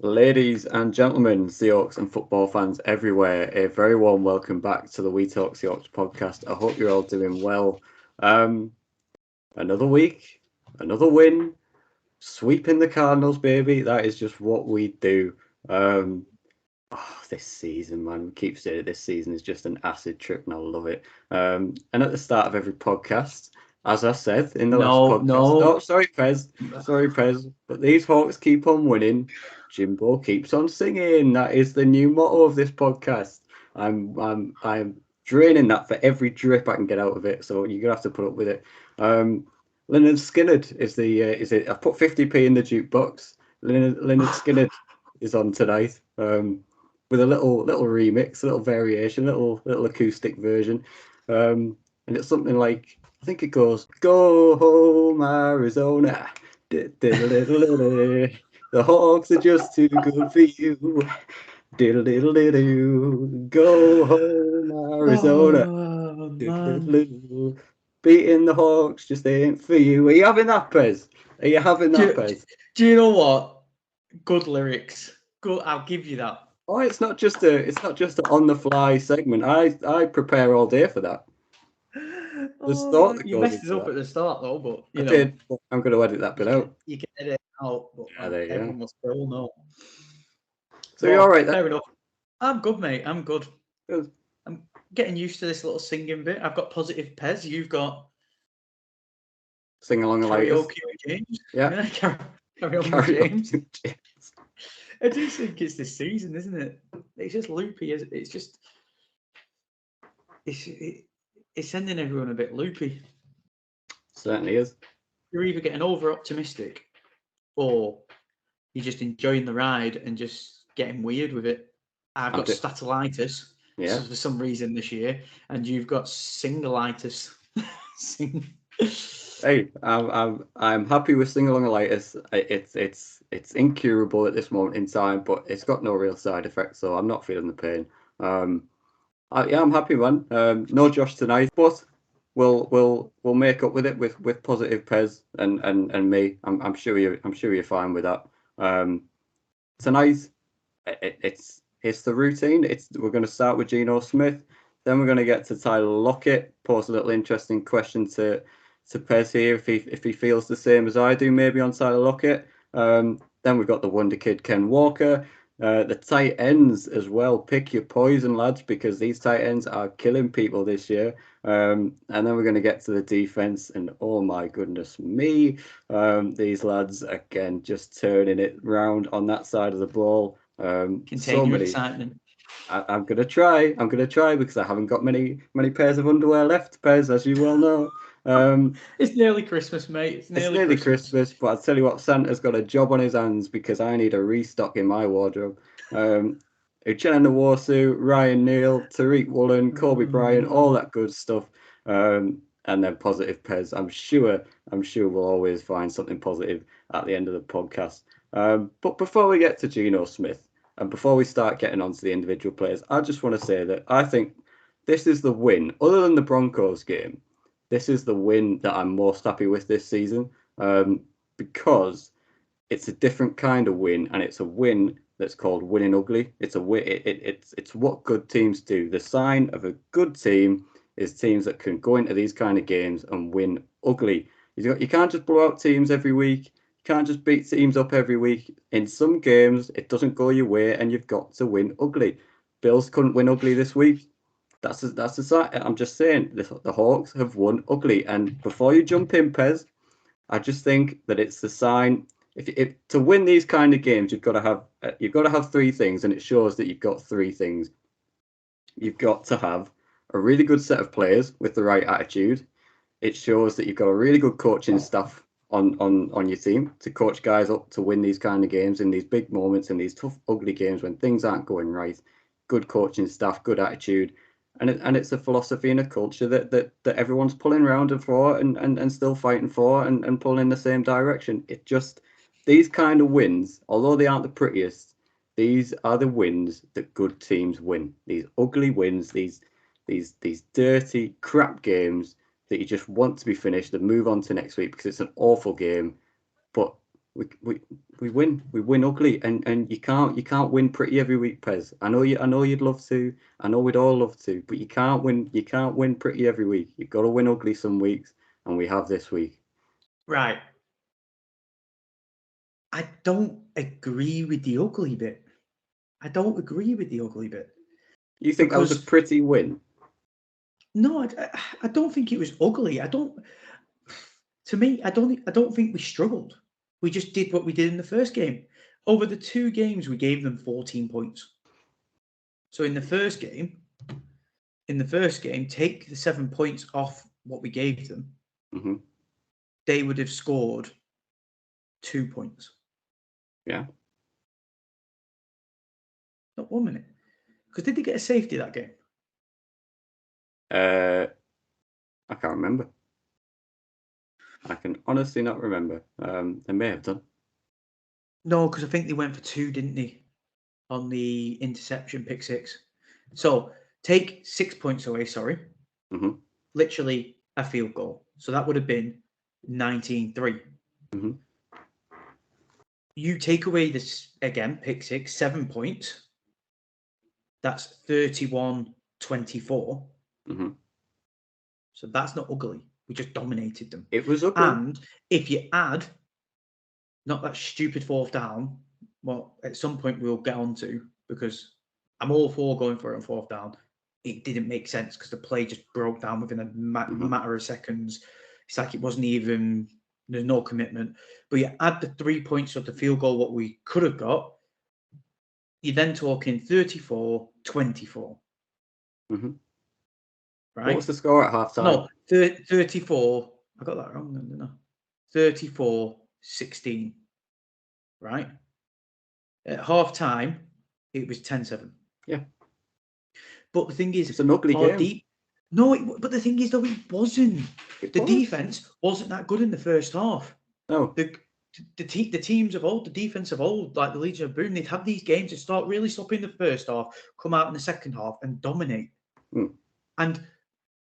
Ladies and gentlemen, Seahawks and football fans everywhere, a very warm welcome back to the We Talk Seahawks podcast. I hope you're all doing well. Um, another week, another win, sweeping the Cardinals, baby. That is just what we do. Um, this season, man, we keep saying it. This season is just an acid trip, and I love it. And at the start of every podcast, as I said in the last No, podcast, no. oh, sorry, Pez, but these Hawks keep on winning. Jimbo keeps on singing. That is the new motto of this podcast. I'm draining that for every drip I can get out of it. So you're gonna have to put up with it. Leonard Skinner is it? I put 50p in the jukebox. Leonard Skinner is on tonight. With a little remix, a little variation, little acoustic version, and it's something like I think it goes "Go home, Arizona." The Hawks are just too good for you. Diddle diddle diddle. Go home, Arizona. Oh Diddle man. diddle. Beating the Hawks just ain't for you. Are you having that, Pez? Are you having Do, that, do, Pez? do you know what? Good lyrics. Good. I'll give you that. Oh, it's not just a on the fly segment. I prepare all day for that. There's Oh thought man, that you goes messed us into up that. at the start though, but I did, but I'm going to edit that bit out. you can edit it out, but Yeah, there you go. everyone will still know. So you're all Well, right then? fair enough. I'm good, mate. I'm good. Good. I'm getting used to this little singing bit. I've got positive Pez. You've got Sing along the latest. karaoke with James. Yeah. Yeah, carry on with Carry on. James. I do think it's this season, isn't it? It's just loopy. It's just it's sending everyone a bit loopy. Certainly is. You're either getting over optimistic, or you're just enjoying the ride and just getting weird with it. I've I'm got di- statulitis yeah. for some reason this year, and you've got singleitis. Sing. Hey, I'm happy with sing along the latest. It's incurable at this moment in time, but it's got no real side effects, so I'm not feeling the pain. Um, yeah, I'm happy, man. No Josh tonight, but we'll make up with it with positive Pez and me. I'm sure you're fine with that. Um, tonight it's the routine. We're going to start with Geno Smith, then we're going to get to Tyler Lockett. Pose a little interesting question to Pez here if he feels the same as I do, maybe on Tyler Lockett. Then we've got the wonder kid Ken Walker. The tight ends as well. Pick your poison, lads, because these tight ends are killing people this year. And then we're going to get to the defense, and oh my goodness me, these lads again just turning it round on that side of the ball. So Contain your many. excitement. I'm gonna try. I'm gonna try because I haven't got many pairs of underwear left, Pairs, as you well know. It's nearly Christmas, mate. It's It's nearly nearly Christmas. Christmas, but I tell you what, Santa's got a job on his hands because I need a restock in my wardrobe. Uchenna Warsu, Ryan Neal, Tariq Woolen, Kobe Bryant, all that good stuff. And then positive Pez. I'm sure we'll always find something positive at the end of the podcast. But before we get to Geno Smith and before we start getting onto the individual players, I just want to say that I think this is the win, other than the Broncos game. This is the win that I'm most happy with this season, because it's a different kind of win, and it's a win that's called winning ugly. It's a win. It's what good teams do. The sign of a good team is teams that can go into these kind of games and win ugly. You can't just blow out teams every week. You can't just beat teams up every week. In some games, it doesn't go your way, and you've got to win ugly. Bills couldn't win ugly this week. That's the sign. I'm just saying the Hawks have won ugly. And before you jump in, Pez, I just think that it's the sign. If to win these kind of games, you've got to have three things, and it shows that you've got three things. You've got to have a really good set of players with the right attitude. It shows that you've got a really good coaching staff on your team to coach guys up to win these kind of games in these big moments, in these tough, ugly games when things aren't going right. Good coaching staff, good attitude, and it's a philosophy and a culture that everyone's pulling around and for and still fighting for and pulling in the same direction. It just these kind of wins, although they aren't the prettiest, these are the wins that good teams win. These ugly wins, these dirty crap games that you just want to be finished and move on to next week because it's an awful game. But we win ugly, and you can't win pretty every week, Pez. I know you'd love to. I know we'd all love to, but you can't win pretty every week. You've got to win ugly some weeks, and we have this week. Right. I don't agree with the ugly bit. I don't agree with the ugly bit. You think that was a pretty win? No, I don't think it was ugly. To me, I don't think we struggled. We just did what we did in the first game. Over the 2 games, we gave them 14 points. So in the first game, take the 7 points off what we gave them. Mm-hmm. They would have scored 2 points. Yeah. Not 1 minute. Because did they get a safety that game? I can't remember. I can honestly not remember. They may have done. No, because I think they went for 2, didn't they? On the interception, pick 6. So take 6 points away, sorry. Mm-hmm. Literally a field goal. So that would have been 19-3. Mm-hmm. You take away this, again, pick 6, 7 points. That's 31-24. Mm-hmm. So that's not ugly. We just dominated them. It was ugly. And if you add, not that stupid 4th down, well, at some point we'll get on to, because I'm all for going for it on 4th down. It didn't make sense because the play just broke down within a matter of seconds. It's like it wasn't even, there's no commitment. But you add the 3 points of the field goal, what we could have got, you're then talking 34-24. Mm-hmm. Right? What was the score at halftime? No, 34. I got that wrong, didn't I? 34-16. Right? At half time, it was 10-7. Yeah. But the thing is, it's an ugly game. But the thing is, though, it wasn't. Defense wasn't that good in the first half. No. The teams of old, the defense of old, like the Legion of Boom, they'd have these games to start really stopping the first half, come out in the second half, and dominate. And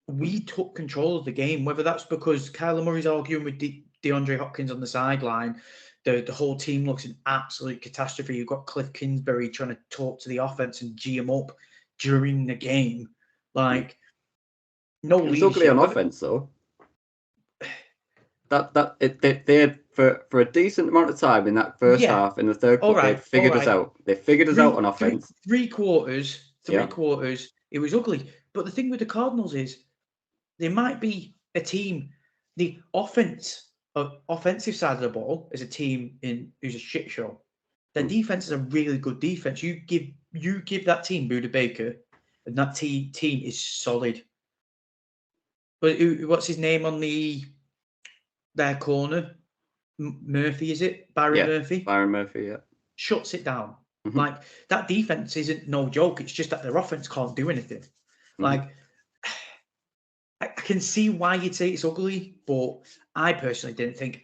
we took control of the game, whether that's because Kyler Murray's arguing with DeAndre Hopkins on the sideline. The whole team looks an absolute catastrophe. You've got Cliff Kingsbury trying to talk to the offense and G them up during the game. Like, no leadership. It's ugly on offense, though. They had for a decent amount of time in that first half, in the third quarter, they figured us out. They figured us out on offense. Three quarters, it was ugly. But the thing with the Cardinals is, they might be a team, the offensive side of the ball is a team who's a shit show. Their defense is a really good defense. You give that team Buda Baker, and that team is solid. But what's his name on their corner? Murphy, is it? Byron Murphy? Byron Murphy, yeah. Shuts it down. Mm-hmm. Like, that defense isn't no joke. It's just that their offense can't do anything. Mm-hmm. Like, I can see why you'd say it's ugly, but I personally didn't think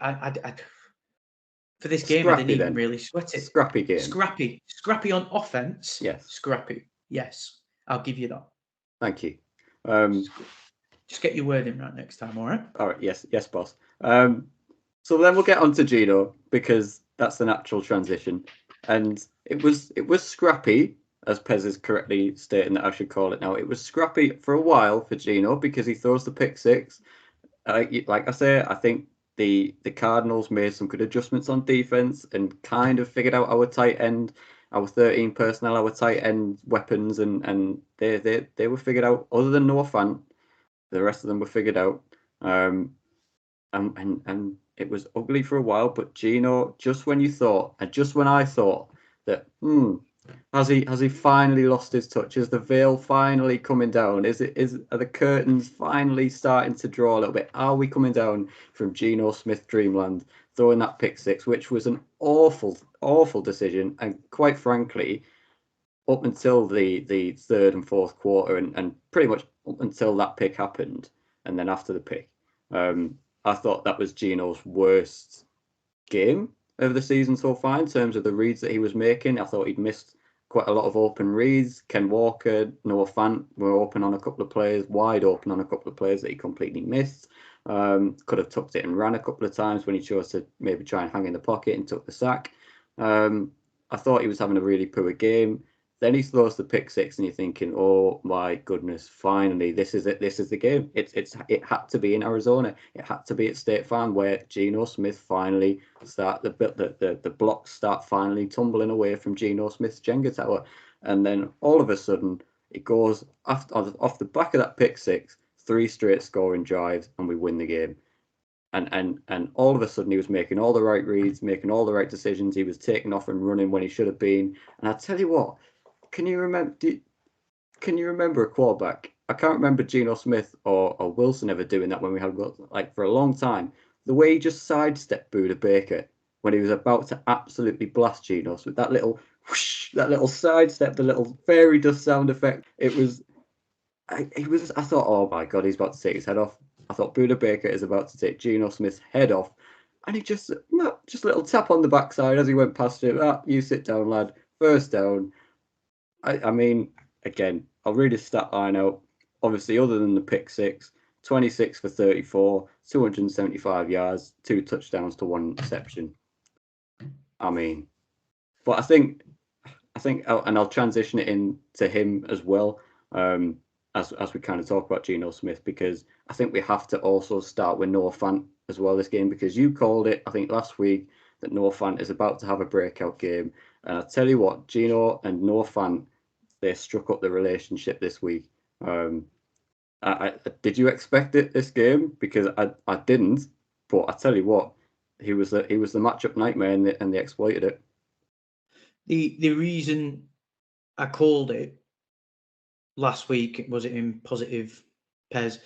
for this game, I didn't even really sweat it. Scrappy game. Scrappy on offense. Yes. Scrappy. Yes. I'll give you that. Thank you. Just get your wording right next time, all right? All right. Yes, boss. So then we'll get on to Geno, because that's the natural transition. And it was scrappy, as Pez is correctly stating that I should call it now. It was scrappy for a while for Geno because he throws the pick 6. Like I say, I think the Cardinals made some good adjustments on defense and kind of figured out our tight end, our 13 personnel, our tight end weapons, and they were figured out. Other than Noah Fant, the rest of them were figured out. And it was ugly for a while, but Geno, just when you thought, and just when I thought that, has he finally lost his touch? Is the veil finally coming down? Are the curtains finally starting to draw a little bit? Are we coming down from Geno Smith dreamland, throwing that pick 6, which was an awful decision, and quite frankly, up until the third and fourth quarter, and pretty much up until that pick happened, and then after the pick, I thought that was Geno's worst game of the season so far in terms of the reads that he was making. I thought he'd missed quite a lot of open reads. Ken Walker, Noah Fant were open on a couple of players, wide open on a couple of players that he completely missed. Could have tucked it and ran a couple of times when he chose to maybe try and hang in the pocket and took the sack. I thought he was having a really poor game. Then he throws the pick six, and you're thinking, "Oh my goodness! Finally, this is it. This is the game. It had to be in Arizona. It had to be at State Farm, where Geno Smith finally the blocks start finally tumbling away from Geno Smith's Jenga tower, and then all of a sudden it goes off the back of that pick six, 3 straight scoring drives, and we win the game. And all of a sudden he was making all the right reads, making all the right decisions. He was taking off and running when he should have been. And I tell you what, can you remember a quarterback? I can't remember Geno Smith or Wilson ever doing that when we had, like, for a long time. The way he just sidestepped Buda Baker when he was about to absolutely blast Geno Smith, that little whoosh, that little sidestep, the little fairy dust sound effect. I thought, oh my God, he's about to take his head off. I thought Buda Baker is about to take Geno Smith's head off. And he just a little tap on the backside as he went past him. You sit down, lad. First down. I mean, again, I'll read his stat line out. Obviously, other than the pick six, 26 for 34, 275 yards, 2 touchdowns to 1 interception. I mean, but I think, and I'll transition it into him as well. As we kind of talk about Geno Smith, because I think we have to also start with Noah Fant as well this game, because you called it, I think, last week that Noah Fant is about to have a breakout game. And I tell you what, Geno and Noah Fant, they struck up the relationship this week. Did you expect it this game? Because I didn't, but I tell you what, he was the matchup nightmare, and they exploited it. The reason I called it last week, was it in positive pairs?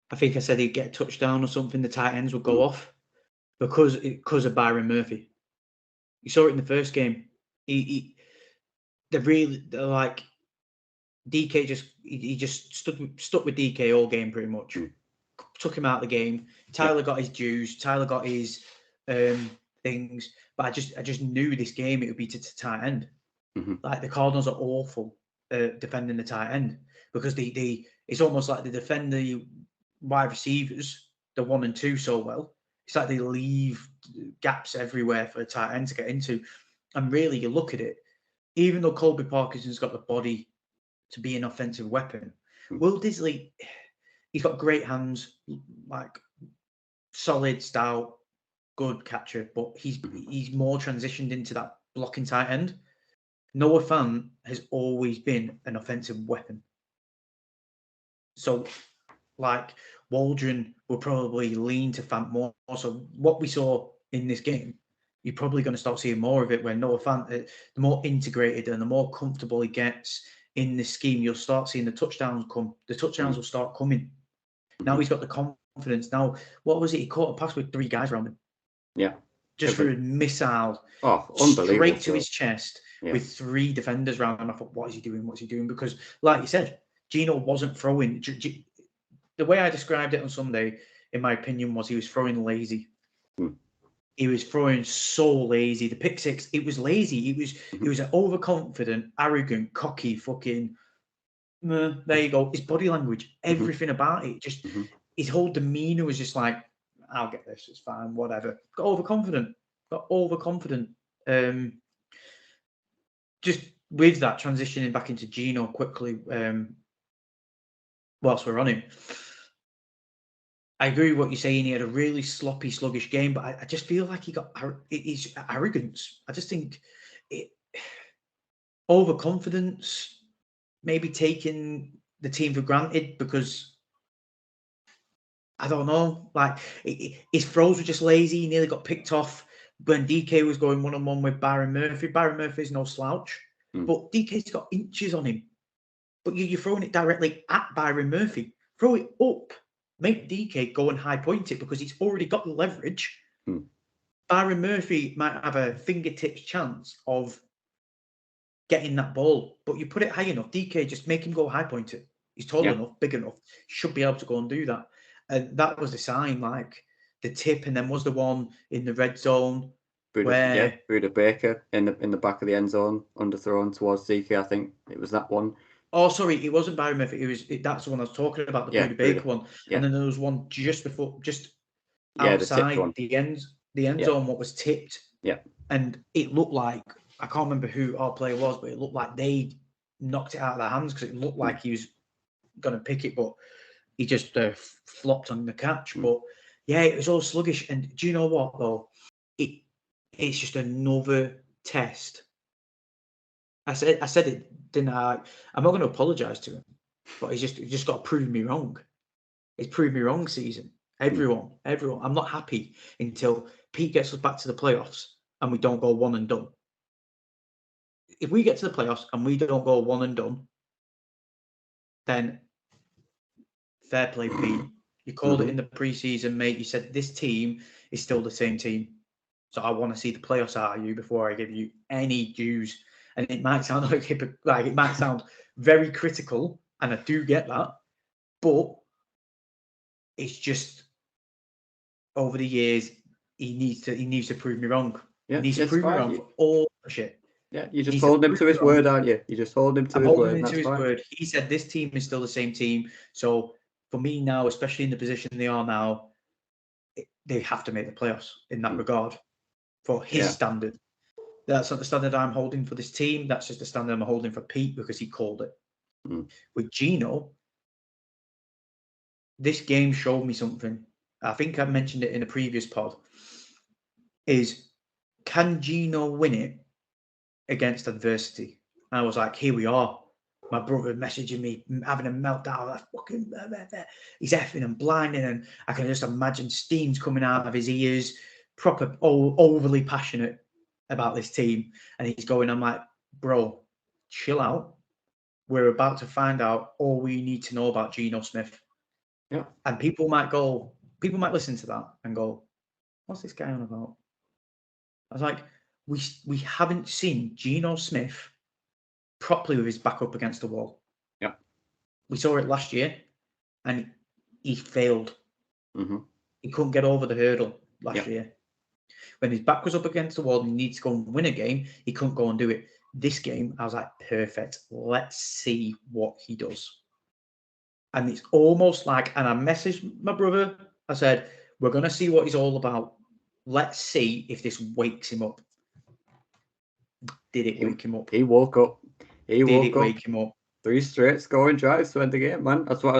I think I said he'd get a touchdown or something. The tight ends would go off because of Byron Murphy. You saw it in the first game. They're like DK. He just stuck with DK all game pretty much. Took him out of the game. Tyler got his dues. Tyler got his things. But I just knew this game it would be to tight end. Like, the Cardinals are awful defending the tight end, because it's almost like they defend the wide receivers, the 1 and 2, so well. It's like they leave gaps everywhere for a tight end to get into. And really, you look at it, even though Colby Parkinson's got the body to be an offensive weapon, Will Disley, he's got great hands, like solid, stout, good catcher, but he's more transitioned into that blocking tight end. Noah Fant has always been an offensive weapon. So, like, Waldron will probably lean to Fant more. So what we saw in this game, you're probably going to start seeing more of it, where Noah Fant, the more integrated and the more comfortable he gets in this scheme, you'll start seeing the touchdowns come. The touchdowns will start coming. Now he's got the confidence. Now, what was it? He caught a pass with 3 guys around him. Yeah. Just for a missile. Unbelievable. Straight to his chest with 3 defenders around him. I thought, what is he doing? What's he doing? Because, like you said, Geno wasn't throwing. The way I described it on Sunday, in my opinion, was he was throwing lazy. He was throwing so lazy. The pick six, it was lazy. He was an overconfident, arrogant, cocky, fucking. There you go. His body language, everything about it, just his whole demeanor was just like, I'll get this. It's fine. Whatever. Got overconfident. Just with that, transitioning back into Geno quickly, whilst we're on him, I agree with what you're saying. He had a really sloppy, sluggish game, but I just feel like he got his arrogance. I just think overconfidence, maybe taking the team for granted, because I don't know, like, his throws were just lazy. He nearly got picked off when DK was going one-on-one with Byron Murphy. Byron Murphy's no slouch, but DK's got inches on him. But you're throwing it directly at Byron Murphy. Throw it up. Make DK go and high point it, because he's already got the leverage. Byron Murphy might have a fingertips chance of getting that ball, but you put it high enough, DK, just make him go high point it. He's tall enough, big enough, should be able to go and do that. And that was the sign, like the tip, and then was the one in the red zone Buda Baker in the back of the end zone, underthrown towards DK. I think it was that one. Oh, sorry, it wasn't Byron Murphy. That's the one I was talking about, the Buda Baker one. Yeah. And then there was one just the outside tipped one. the end zone, what was tipped. Yeah. And it looked like, I can't remember who our player was, but it looked like they knocked it out of their hands because it looked like he was going to pick it, but he just flopped on the catch. But yeah, it was all sluggish. And do you know what, though? It's just another test. I said it, didn't I? I'm not going to apologise to him, but he's just got to prove me wrong. He's proved me wrong, season. Everyone. I'm not happy until Pete gets us back to the playoffs and we don't go one and done. If we get to the playoffs and we don't go one and done, then fair play, Pete. You called it in the preseason, mate. You said this team is still the same team. So I want to see the playoffs out of you before I give you any dues. And it might sound like it might sound very critical, and I do get that, but it's just over the years he needs to prove me wrong. Yeah, he needs to prove me wrong for all the shit. Yeah, you just hold him to his word, aren't you? You just hold him to his word. That's fine. Word. He said this team is still the same team. So for me now, especially in the position they are now, they have to make the playoffs in that regard for his standard. That's not the standard I'm holding for this team. That's just the standard I'm holding for Pete because he called it. With Geno, this game showed me something. I think I mentioned it in a previous pod. Is can Geno win it against adversity? And I was like, here we are. My brother messaging me, having a meltdown. Fucking, he's effing and blinding, and I can just imagine steam's coming out of his ears. Proper overly passionate about this team, and he's going. I'm like, bro, chill out. We're about to find out all we need to know about Geno Smith. Yeah. And people might listen to that and go, what's this guy on about? I was like, we haven't seen Geno Smith properly with his back up against the wall. Yeah. We saw it last year and he failed. He couldn't get over the hurdle last year. When his back was up against the wall and he needs to go and win a game, he couldn't go and do it. This game, I was like, perfect. Let's see what he does. And it's almost like, and I messaged my brother, I said, we're going to see what he's all about. Let's see if this wakes him up. Did it wake him up? He woke up. Wake him up? 3 straight scoring drives to end the game, man. That's what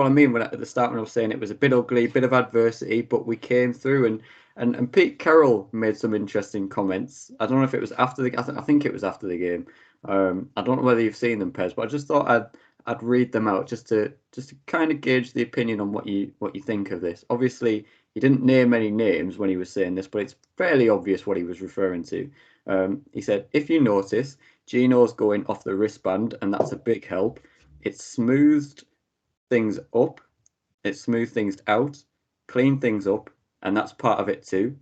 I mean when at the start when I was saying it was a bit ugly, bit of adversity, but we came through. And Pete Carroll made some interesting comments. I don't know if it was after the. I think it was after the game. I don't know whether you've seen them, Pez, but I just thought I'd read them out just to kind of gauge the opinion on what you think of this. Obviously, he didn't name any names when he was saying this, but it's fairly obvious what he was referring to. He said, if you notice, Geno's going off the wristband, and that's a big help. It smoothed things up, it smoothed things out, cleaned things up, and that's part of it too.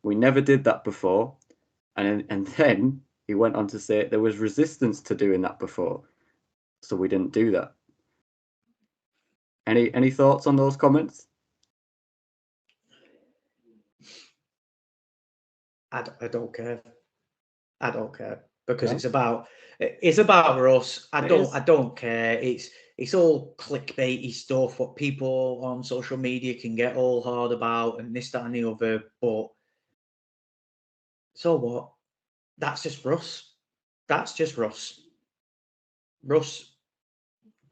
We never did that before. And then he went on to say there was resistance to doing that before, so we didn't do that. Any thoughts on those comments? I don't care. I don't care because it's about us. I don't care. It's all clickbaity stuff what people on social media can get all hard about and this, that, and the other. But so what? That's just Russ. That's just Russ. Russ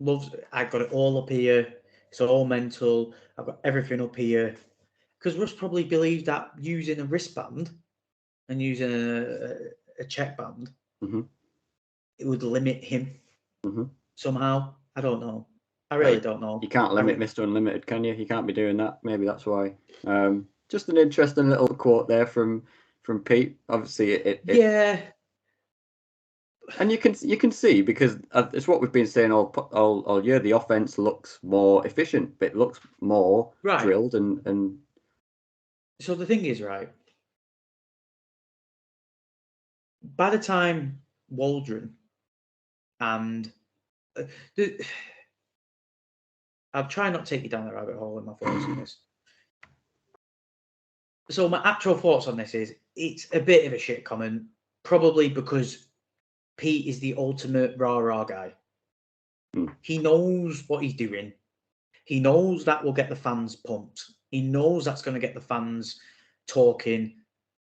loves. I've got it all up here. It's all mental. I've got everything up here because Russ probably believes that using a wristband and using a checkband, it would limit him somehow. I don't know. I really don't know. You can't limit Mr. Unlimited, can you? You can't be doing that. Maybe that's why. Just an interesting little quote there from Pete. Obviously, yeah. And you can see because it's what we've been saying all year. The offense looks more efficient. It looks more drilled and. So the thing is, right, by the time Waldron and I'll try not to take you down the rabbit hole in my thoughts on this. So my actual thoughts on this is it's a bit of a shit comment, probably because Pete is the ultimate rah-rah guy. He knows what he's doing. He knows that will get the fans pumped. He knows that's going to get the fans talking,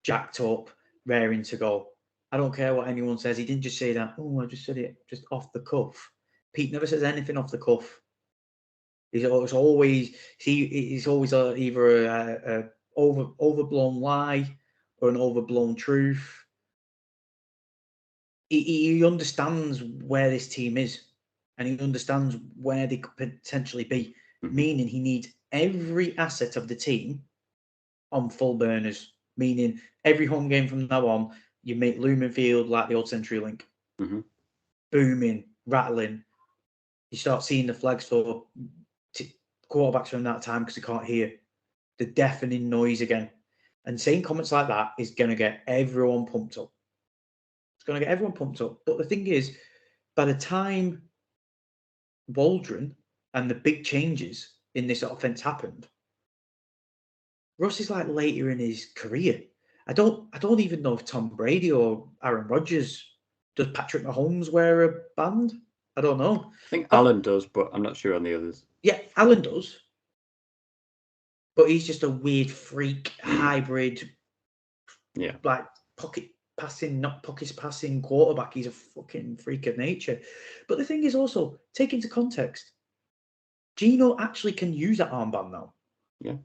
jacked up, raring to go. I don't care what anyone says. He didn't just say that. Oh, I just said it just off the cuff. Pete never says anything off the cuff. He's always either a overblown lie or an overblown truth. He understands where this team is, and he understands where they could potentially be. Meaning he needs every asset of the team on full burners. Meaning every home game from now on, you make Lumen Field like the old CenturyLink, booming, rattling. You start seeing the flags for quarterbacks from that time because they can't hear the deafening noise again. And saying comments like that is going to get everyone pumped up. It's going to get everyone pumped up. But the thing is, by the time Waldron and the big changes in this offense happened, Russ is like later in his career. I don't even know if Tom Brady or Aaron Rodgers, does Patrick Mahomes wear a band? I don't know. I think Allen does, but I'm not sure on the others. Yeah, Allen does. But he's just a weird freak hybrid. Yeah. Like pocket passing, not pockets passing quarterback. He's a fucking freak of nature. But the thing is also, take into context, Geno actually can use that armband now. Yeah.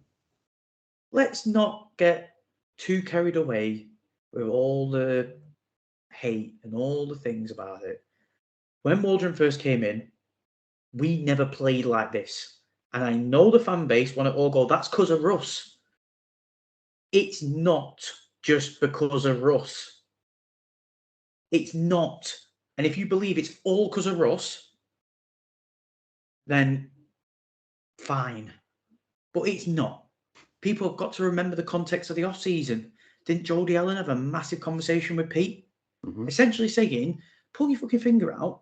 Let's not get too carried away with all the hate and all the things about it. When Waldron first came in, we never played like this. And I know the fan base want to all go, that's because of Russ. It's not just because of Russ. It's not. And if you believe it's all because of Russ, then fine. But it's not. People have got to remember the context of the off-season. Didn't Jody Allen have a massive conversation with Pete? Essentially saying, pull your fucking finger out,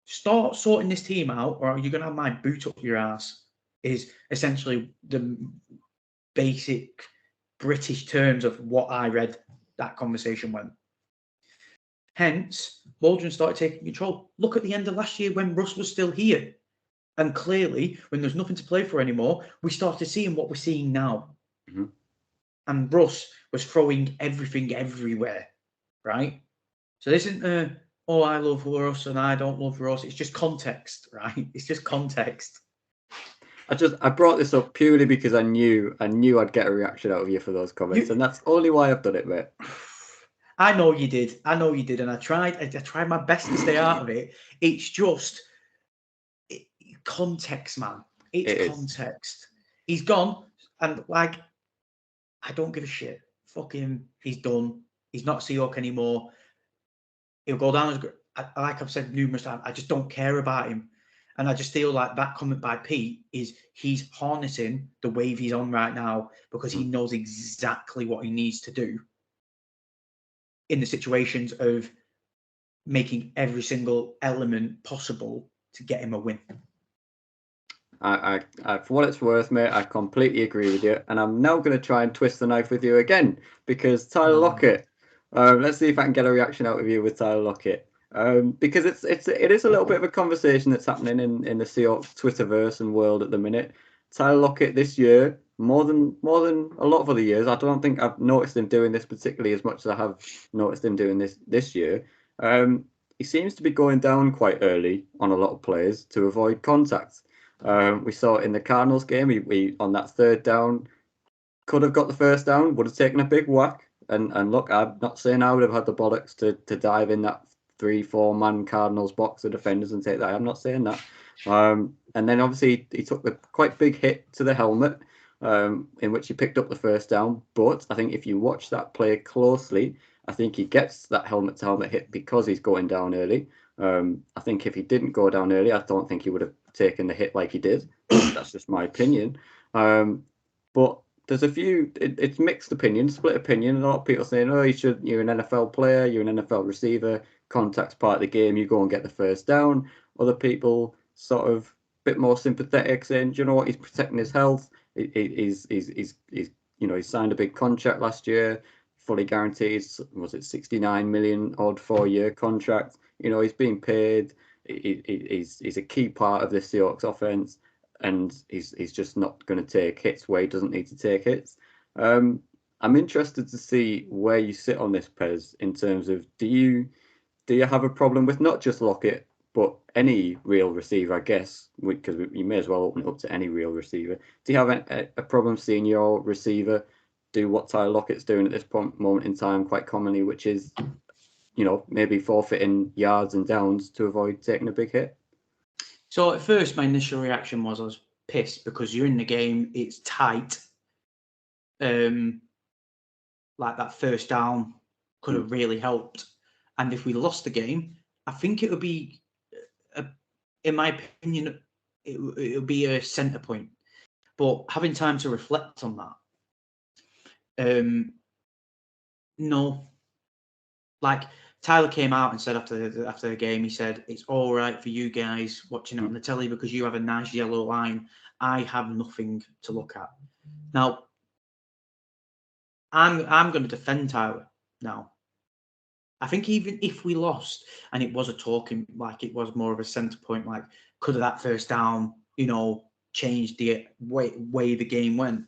start sorting this team out, or you're going to have my boot up your ass, is essentially the basic British terms of what I read that conversation went. Hence, Waldron started taking control. Look at the end of last year when Russ was still here. And clearly, when there's nothing to play for anymore, we started seeing what we're seeing now. And Russ was throwing everything everywhere, right? So this isn't, oh, I love Russ and I don't love Russ. It's just context, right? It's just context. I brought this up purely because I knew I'd get a reaction out of you for those comments, and that's only why I've done it, mate. I know you did, and I tried my best to stay out of it. It's just context, man. It's context. He's gone, and like, I don't give a shit. Fuck him. He's done. He's not Seahawk anymore. He'll go down as, like I've said numerous times, I just don't care about him. And I just feel like that comment by Pete is he's harnessing the wave he's on right now because he knows exactly what he needs to do in the situations of making every single element possible to get him a win. I for what it's worth, mate, I completely agree with you. And I'm now going to try and twist the knife with you again because Tyler Lockett. Let's see if I can get a reaction out of you with Tyler Lockett. Because it is a little bit of a conversation that's happening in the Seahawks Twitterverse and world at the minute. Tyler Lockett this year, more than a lot of other years, I don't think I've noticed him doing this particularly as much as I have noticed him doing this year. He seems to be going down quite early on a lot of plays to avoid contact. We saw it in the Cardinals game. He on that third down could have got the first down, would have taken a big whack. And look, I'm not saying I would have had the bollocks to dive in that 3-4 man Cardinals box of defenders and take that. I'm not saying that. And then obviously he took the quite big hit to the helmet, in which he picked up the first down. But I think if you watch that play closely, I think he gets that helmet to helmet hit because he's going down early. I think if he didn't go down early, I don't think he would have taken the hit like he did. That's just my opinion. But there's a few, it's mixed opinion, split opinion. A lot of people saying, oh, you're an NFL player, you're an NFL receiver, contact's part of the game, you go and get the first down. Other people sort of a bit more sympathetic, saying, do you know what, he's protecting his health. He's signed a big contract last year, fully guaranteed, was it 69 million odd 4-year contract? He's being paid. he's a key part of this Seahawks offense, and he's just not going to take hits where he doesn't need to take hits. I'm interested to see where you sit on this, Pez, in terms of do you have a problem with not just Lockett, but any real receiver, I guess, because you may as well open it up to any real receiver. Do you have a problem seeing your receiver do what Tyler Lockett's doing at this moment in time quite commonly, which is, maybe forfeiting yards and downs to avoid taking a big hit? So at first, my initial reaction was I was pissed because you're in the game, it's tight. Like that first down could have really helped. And if we lost the game, I think it would be, in my opinion, it would be a centre point. But having time to reflect on that, no. Like Tyler came out and said after the game, he said, it's all right for you guys watching it on the telly because you have a nice yellow line. I have nothing to look at. Now, I'm going to defend Tyler now. I think even if we lost and it was a talking, like it was more of a centre point, like could have that first down, changed the way the game went?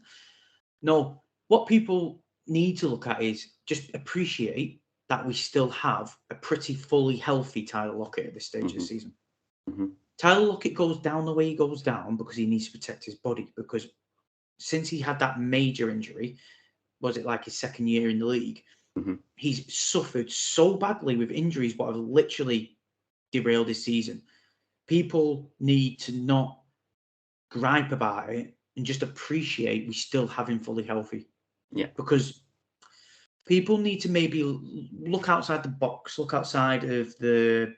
No, what people need to look at is just appreciate that we still have a pretty fully healthy Tyler Lockett at this stage of the season. Tyler Lockett goes down the way he goes down because he needs to protect his body, because since he had that major injury, was it like his second year in the league, he's suffered so badly with injuries what have literally derailed his season. People need to not gripe about it and just appreciate we still have him fully healthy. Yeah. Because people need to maybe look outside the box, look outside of the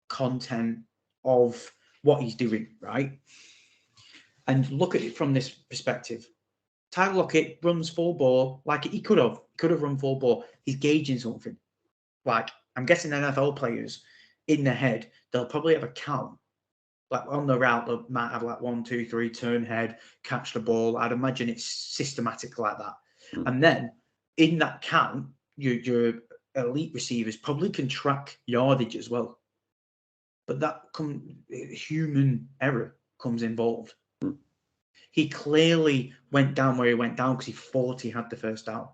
content of what he's doing, right? And look at it from this perspective. Tyler Lockett runs full ball, like he could have run full ball. He's gauging something. Like, I'm guessing NFL players in their head, they'll probably have a count. Like on the route, they might have like 1, 2, 3, turn head, catch the ball. I'd imagine it's systematic like that. And then in that count, your elite receivers probably can track yardage as well. But that human error comes involved. He clearly went down where he went down because he thought he had the first down.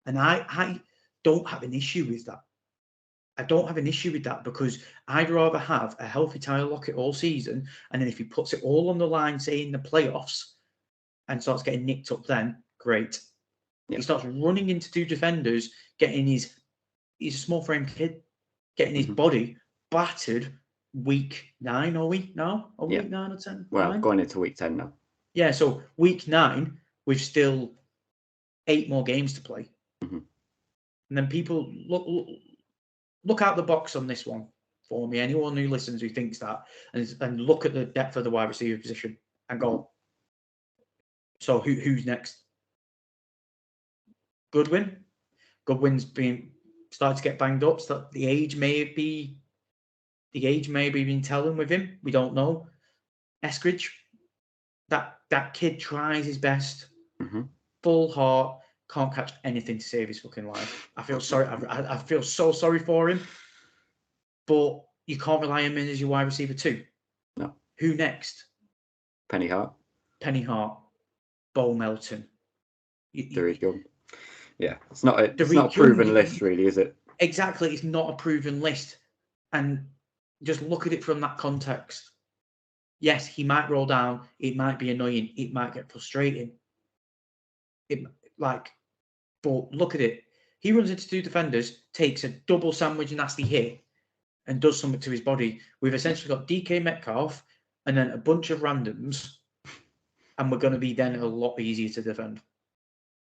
And I don't have an issue with that. I don't have an issue with that because I'd rather have a healthy Tyler Lockett all season, and then if he puts it all on the line, say in the playoffs, and starts getting nicked up then, great. Yeah. He starts running into two defenders, he's a small frame kid, getting his body battered week 9, are we now? Week 9 or 10? Well, 9? Going into week 10 now. Yeah, so week 9, we've still 8 more games to play. And then people look out the box on this one for me. Anyone who listens who thinks that, and look at the depth of the wide receiver position and go, so who's next? Goodwin's been started to get banged up. So the age may be been telling with him. We don't know. Eskridge, that kid tries his best, full heart, can't catch anything to save his fucking life. I feel sorry. I feel so sorry for him. But you can't rely on him as your wide receiver too. No. Who next? Penny Hart, Bo Melton. Tariq. Yeah, it's not a proven list, really, is it? Exactly, it's not a proven list. And just look at it from that context. Yes, he might roll down. It might be annoying. It might get frustrating. But look at it. He runs into two defenders, takes a double sandwich nasty hit, and does something to his body. We've essentially got DK Metcalf and then a bunch of randoms, and we're going to be then a lot easier to defend.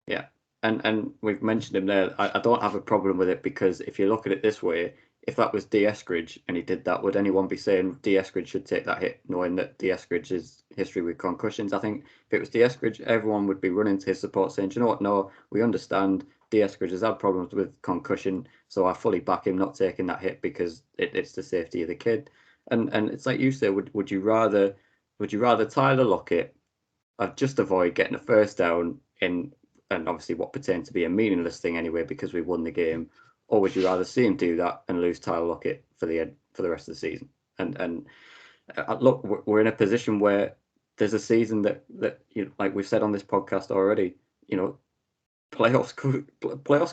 Yeah, and we've mentioned him there. I don't have a problem with it because if you look at it this way, if that was D. Eskridge and he did that, would anyone be saying D. Eskridge should take that hit, knowing that D. Eskridge's history with concussions? I think if it was D. Eskridge, everyone would be running to his support saying, do you know what? No, we understand D. Eskridge has had problems with concussion, so I fully back him not taking that hit because it's the safety of the kid. And it's like you say, would you rather Tyler Lockett just avoid getting a first down and obviously what pretend to be a meaningless thing anyway because we won the game, or would you rather see him do that and lose Tyler Lockett for the rest of the season? And look, we're in a position where there's a season that like we've said on this podcast already, playoffs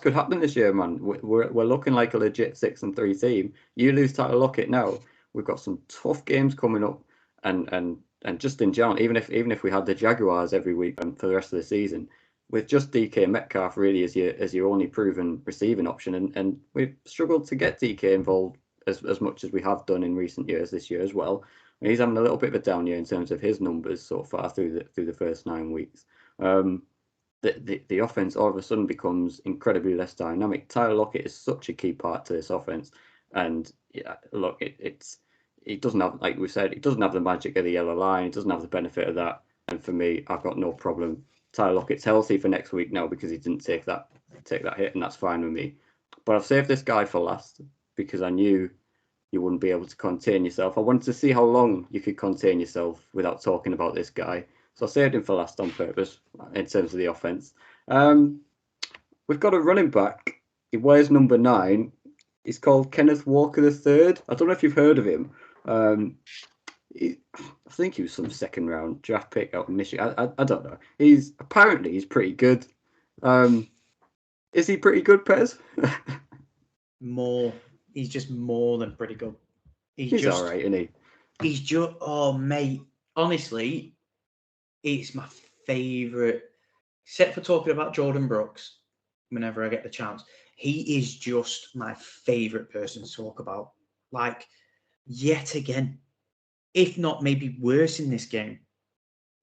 could happen this year, man. We're looking like a legit 6-3 team. You lose Tyler Lockett now, we've got some tough games coming up, and just in general, even if we had the Jaguars every week and for the rest of the season, with just DK Metcalf really as your only proven receiving option, and we've struggled to get DK involved as much as we have done in recent years this year as well. He's having a little bit of a down year in terms of his numbers so far through the first 9 weeks. The offense all of a sudden becomes incredibly less dynamic. Tyler Lockett is such a key part to this offense, and look, it doesn't have, like we said, it doesn't have the magic of the yellow line. It doesn't have the benefit of that. And for me, I've got no problem. Tyler Lockett's healthy for next week now because he didn't take that hit, and that's fine with me. But I've saved this guy for last because I knew you wouldn't be able to contain yourself. I wanted to see how long you could contain yourself without talking about this guy. So I saved him for last on purpose in terms of the offense. We've got a running back. He wears number 9. He's called Kenneth Walker III. I don't know if you've heard of him. I think he was some second round draft pick out of Michigan. I don't know. He's pretty good. Is he pretty good, Pez? He's just more than pretty good. He's all right, isn't he? He's just, oh mate, honestly, it's my favourite. Except for talking about Jordan Brooks, whenever I get the chance, he is just my favourite person to talk about. Like, yet again, if not maybe worse in this game,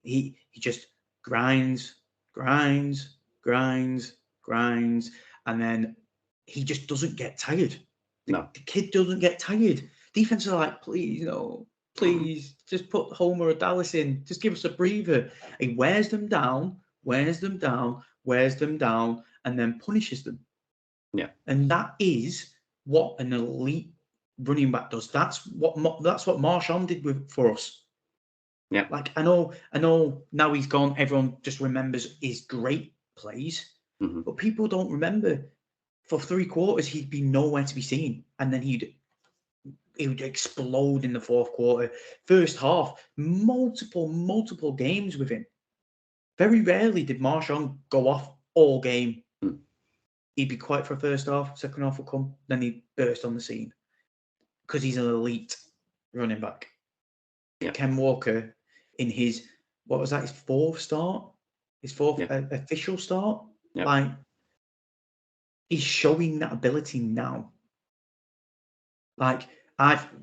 he just grinds, and then he just doesn't get tired. The kid doesn't get tired. Defense are like, please, no, please, just put Homer or Dallas in. Just give us a breather. He wears them down, and then punishes them. Yeah. And that is what an elite running back does. That's what Marshawn did for us. Yeah. Like, I know now he's gone, everyone just remembers his great plays, but people don't remember. For 3 quarters, he'd be nowhere to be seen, and then he would explode in the 4th quarter. First half, multiple games with him. Very rarely did Marshawn go off all game. He'd be quiet for first half, second half would come, then he'd burst on the scene because he's an elite running back. Yeah. Ken Walker, in his, what was that, his 4th start? His 4th official start? Yeah. Like, he's showing that ability now. Like,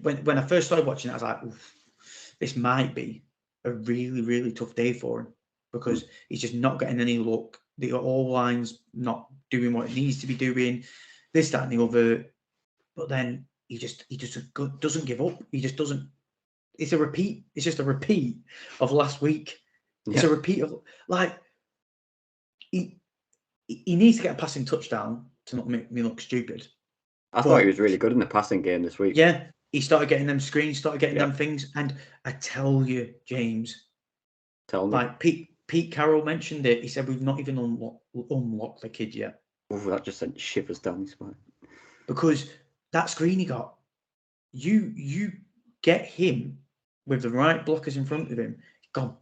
when I first started watching it, I was like, oof, this might be a really, really tough day for him because he's just not getting any luck. The all line's not doing what it needs to be doing. This, that, and the other. But then he just doesn't give up. He just doesn't. It's a repeat. It's just a repeat of last week. Yeah. It's a repeat of, like, he needs to get a passing touchdown to not make me look stupid. I thought he was really good in the passing game this week. Yeah, he started getting them screens, started getting them things. And I tell you, James. Tell me. Like Pete Carroll mentioned it. He said, we've not even unlocked the kid yet. Oh, that just sent shivers down his spine. Because that screen he got, you get him with the right blockers in front of him, gone.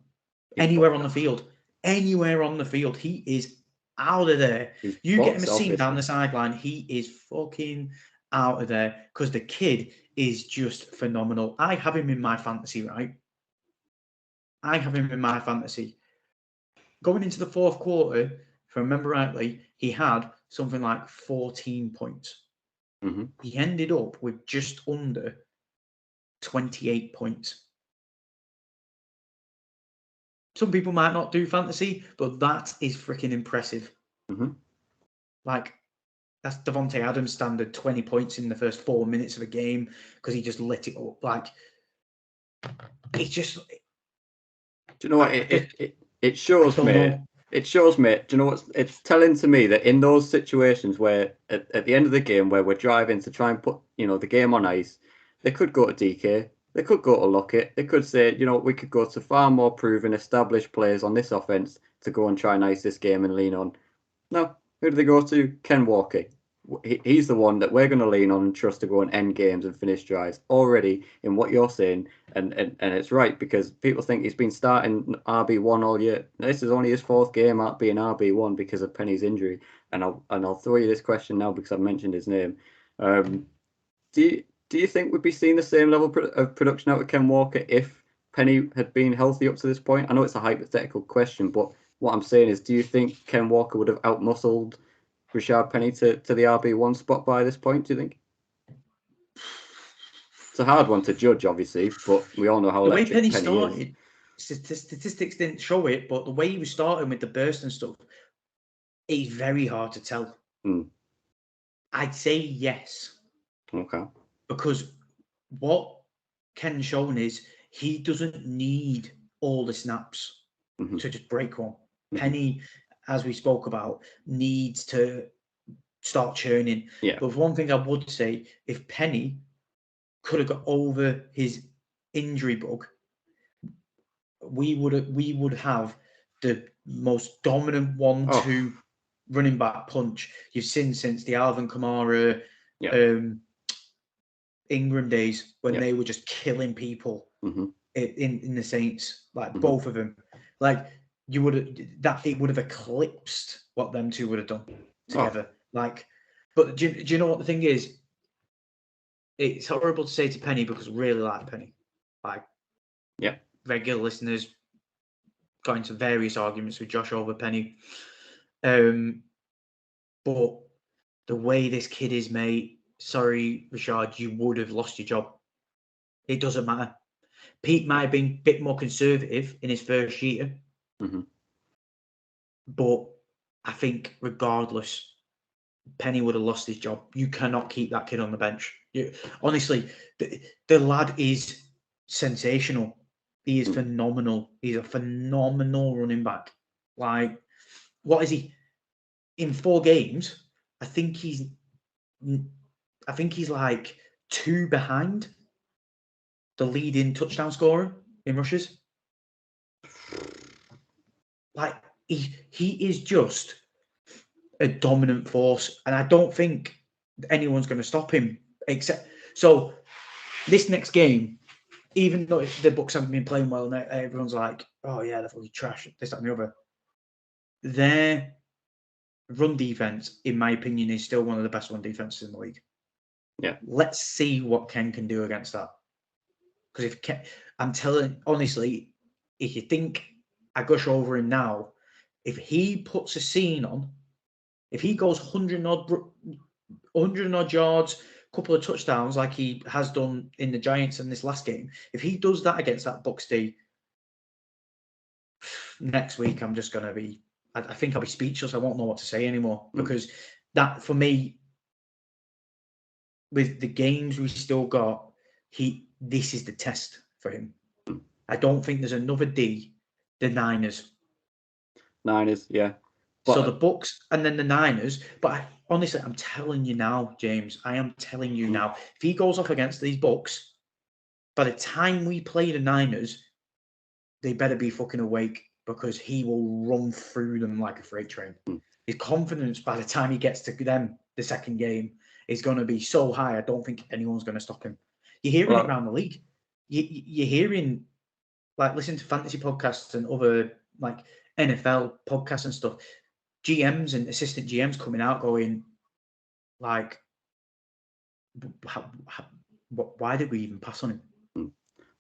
Anywhere on the field, he is out of there. You get him a seam down the sideline, he is fucking out of there because the kid is just phenomenal. I have him in my fantasy, right? Going into the 4th quarter, if I remember rightly, he had something like 14 points. He ended up with just under 28 points. Some people might not do fantasy, but that is freaking impressive. Like, that's Devontae Adams' standard 20 points in the first 4 minutes of a game because he just lit it up. Like, it's just. Do you know what? It shows, mate. It shows, mate. Do you know what? It's telling to me that in those situations where at the end of the game where we're driving to try and put the game on ice, they could go to DK. They could go to Lockett. They could say, we could go to far more proven, established players on this offense to go and try and ice this game and lean on. No, who do they go to? Ken Walker. he's the one that we're going to lean on and trust to go and end games and finish drives already in what you're saying. And it's right, because people think he's been starting RB1 all year. This is only his 4th game out being RB1 because of Penny's injury. And I'll throw you this question now because I've mentioned his name. Do you think we'd be seeing the same level of production out of Ken Walker if Penny had been healthy up to this point? I know it's a hypothetical question, but what I'm saying is, do you think Ken Walker would have outmuscled Rashard Penny to the RB1 spot by this point, do you think? It's a hard one to judge, obviously, but we all know how the way electric Penny Penny started, is. statistics didn't show it, but the way he was starting with the burst and stuff, it's very hard to tell. I'd say yes. Okay. Because what Ken's shown is he doesn't need all the snaps to just break one. Penny, as we spoke about, needs to start churning. Yeah. But one thing I would say, if Penny could have got over his injury bug, we would have the most dominant 1-2 running back punch you've seen since the Alvin Kamara, Ingram days, when they were just killing people in the Saints, like both of them. Like it would have eclipsed what them two would have done together. Like, but do you know what the thing is? It's horrible to say to Penny because we really like Penny. Like, regular listeners got into various arguments with Josh over Penny. But the way this kid is, mate, sorry, Rashard, you would have lost your job. It doesn't matter. Pete might have been a bit more conservative in his first year. But I think regardless, Penny would have lost his job. You cannot keep that kid on the bench. Honestly, the lad is sensational. He is phenomenal. He's a phenomenal running back. Like, what is he? In 4 games, I think he's like 2 behind the leading touchdown scorer in rushes. Like, he is just a dominant force, and I don't think anyone's going to stop him. Except, so this next game, even though the Bucs haven't been playing well, and everyone's like, "Oh yeah, they're fucking trash," this, that, and the other. Their run defense, in my opinion, is still one of the best run defenses in the league. Yeah. Let's see what Ken can do against that. Because if Ken, I'm telling, honestly, if you think I gush over him now, if he puts a scene on, if he goes 100 odd yards, couple of touchdowns like he has done in the Giants in this last game, if he does that against that Bucs D, next week I'm just going to be, I think I'll be speechless. I won't know what to say anymore, because that, for me, with the games we still got, this is the test for him. I don't think there's another D. The Niners, yeah. But, so the Bucs and then the Niners. But honestly, I'm telling you now, James, I am telling you now, if he goes up against these Bucs, by the time we play the Niners, they better be fucking awake, because he will run through them like a freight train. His confidence by the time he gets to them, the second game, is going to be so high, I don't think anyone's going to stop him. You're hearing it around the league. You're hearing, like, listening to fantasy podcasts and other, like, NFL podcasts and stuff, GMs and assistant GMs coming out going, like, why did we even pass on him?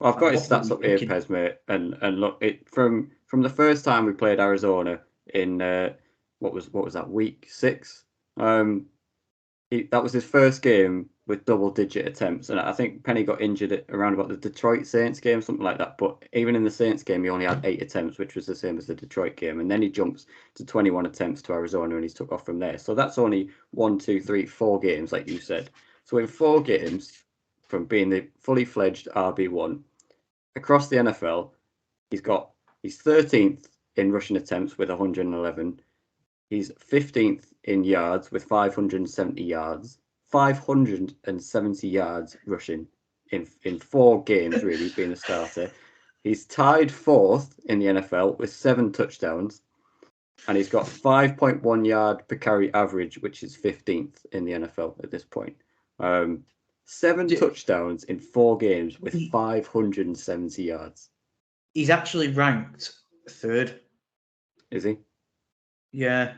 Well, I've got his stats up here, Pez, mate, and look, it from the first time we played Arizona in what was that, week 6? That was his first game with double-digit attempts, and I think Penny got injured around about the Detroit Saints game, something like that. But even in the Saints game, he only had 8 attempts, which was the same as the Detroit game, and then he jumps to 21 attempts to Arizona, and he's took off from there. So that's only 1, 2, 3, 4 games, like you said. So in 4 games, from being the fully fledged RB1 across the NFL, he's 13th in rushing attempts with 111. He's 15th in yards with 570 yards, 570 yards rushing in 4 games, really, being a starter. He's tied 4th in the NFL with 7 touchdowns. And he's got 5.1 yard per carry average, which is 15th in the NFL at this point. 7 touchdowns in 4 games with 570 yards. He's actually ranked 3rd. Is he? Yeah.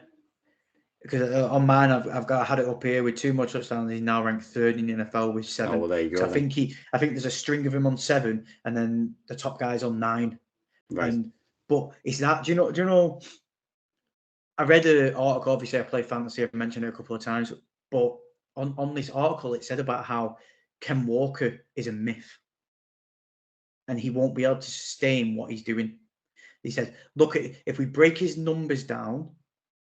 Because on mine, I had it up here with 2 more touchdowns. He's now ranked 3rd in the NFL with 7. Oh, well, there you go. I think there's a string of him on 7, and then the top guy's on 9. Right. But it's that. Do you know? I read an article. Obviously, I play fantasy. I've mentioned it a couple of times. But on this article, it said about how Ken Walker is a myth, and he won't be able to sustain what he's doing. He said, "Look, if we break his numbers down,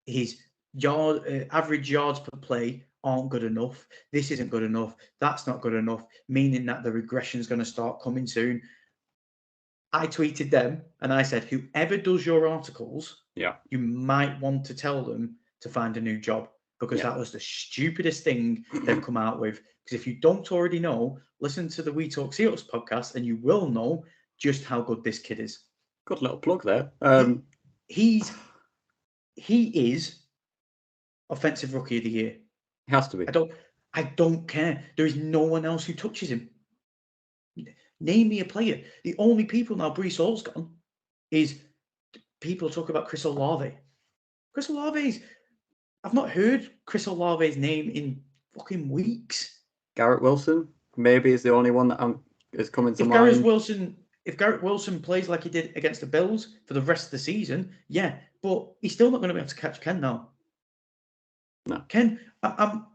his average yards per play aren't good enough. This isn't good enough. That's not good enough, meaning that the regression is going to start coming soon." I tweeted them and I said, whoever does your articles, you might want to tell them to find a new job, because that was the stupidest thing they've come out with. Because if you don't already know, listen to the We Talk Seahawks podcast and you will know just how good this kid is. Good little plug there. He is offensive rookie of the year. He has to be. I don't care. There is no one else who touches him. Name me a player. The only people now Breece Hall's gone is people talk about Chris Olave. Chris Olave's... I've not heard Chris Olave's name in fucking weeks. Garrett Wilson maybe is the only one that is coming to mind. If Garrett Wilson plays like he did against the Bills for the rest of the season, yeah, but he's still not going to be able to catch Ken now. No. Ken, I'm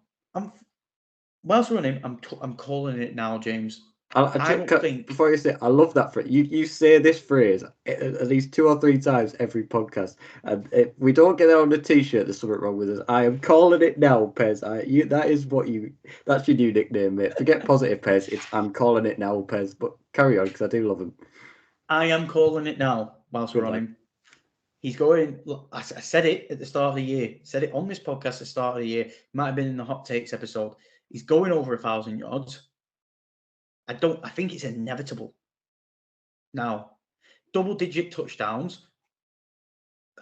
whilst we're on him, I'm calling it now, James. I don't think... Before you say, I love that phrase. You say this phrase at least 2 or 3 times every podcast, and if we don't get it on the t-shirt, there's something wrong with us. I am calling it now, Pez. That's your new nickname, mate. Forget positive, Pez. I'm calling it now, Pez. But carry on, because I do love him. I am calling it now whilst we're on him. He's going. Look, I said it at the start of the year. Said it on this podcast at the start of the year. Might have been in the hot takes episode. He's going over 1,000 yards. I think it's inevitable. Now, double-digit touchdowns.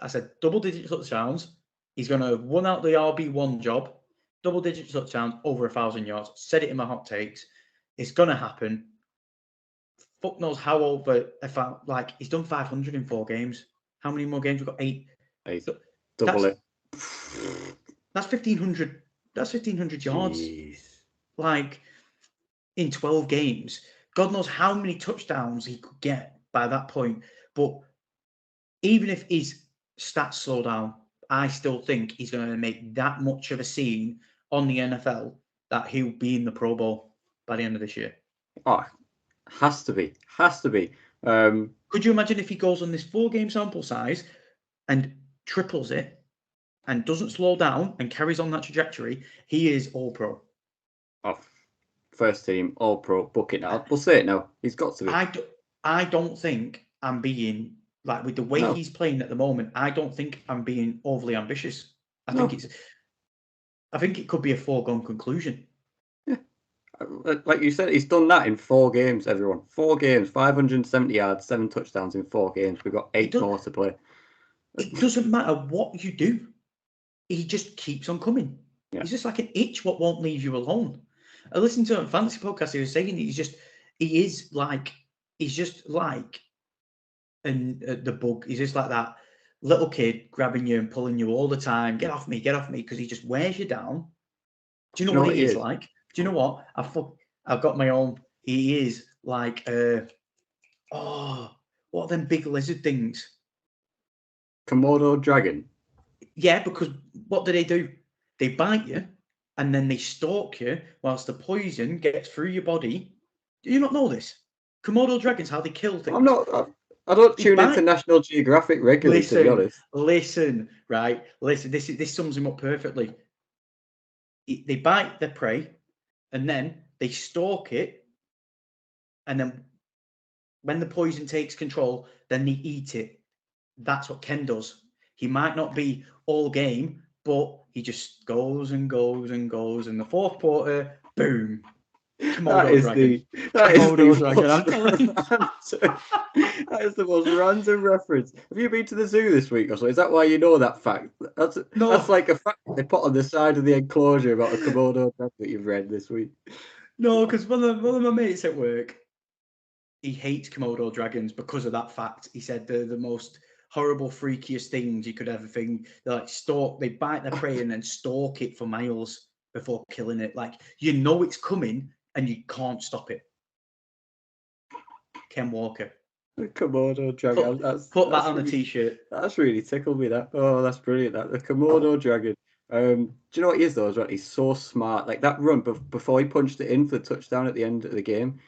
I said double-digit touchdowns. He's going to have won out the RB1 job. Double-digit touchdowns over 1,000 yards. Said it in my hot takes. It's going to happen. Fuck knows how over. He's done 500 in 4 games. How many more games? We've got 8. Double it. That's 1,500. That's 1,500 yards. Jeez. In 12 games. God knows how many touchdowns he could get by that point. But even if his stats slow down, I still think he's going to make that much of a scene on the NFL that he'll be in the Pro Bowl by the end of this year. Oh, has to be. Could you imagine if he goes on this 4-game sample size and triples it and doesn't slow down and carries on that trajectory? He is all pro. Oh, first team, all pro, book it now. We'll say it now. He's got to be. I don't think I'm being, with the way he's playing at the moment, I don't think I'm being overly ambitious. I think it could be a foregone conclusion. Yeah. Like you said, he's done that in 4 games, everyone. 4 games, 570 yards, 7 touchdowns in 4 games. We've got 8 more to play. It doesn't matter what you do. He just keeps on coming. Yeah. He's just like an itch what won't leave you alone. I listened to a fantasy podcast. He was saying the bug. He's just like that little kid grabbing you and pulling you all the time. Get off me, because he just wears you down. Do you know what he is like? Do you know what? I've got my own. He is like what are them big lizard things? Komodo dragon. Yeah, because what do? They bite you. And then they stalk you whilst the poison gets through your body. Do you not know this? Komodo dragons, how they kill things. I don't tune into National Geographic regularly, to be honest. Listen. This sums him up perfectly. They bite their prey, and then they stalk it, and then when the poison takes control, then they eat it. That's what Ken does. He might not be all game, but he just goes and goes and goes. In the 4th quarter, boom. Komodo dragon. That is Komodo the dragon, I'm most telling you. that is the most random reference. Have you been to the zoo this week or so? Is that why you know that fact? That's No, like a fact they put on the side of the enclosure about a Komodo dragon that you've read this week. no, because one of my mates at work, he hates Komodo dragons because of that fact. He said they're the most horrible, freakiest things you could ever think. They like they bite their prey and then stalk it for miles before killing it. Like, you know it's coming and you can't stop it. Ken Walker. The Komodo dragon. Put that on a t-shirt. That's really tickled me. That's brilliant. The Komodo dragon. Do you know what he is though? Right? He's so smart. Like that run before he punched it in for the touchdown at the end of the game.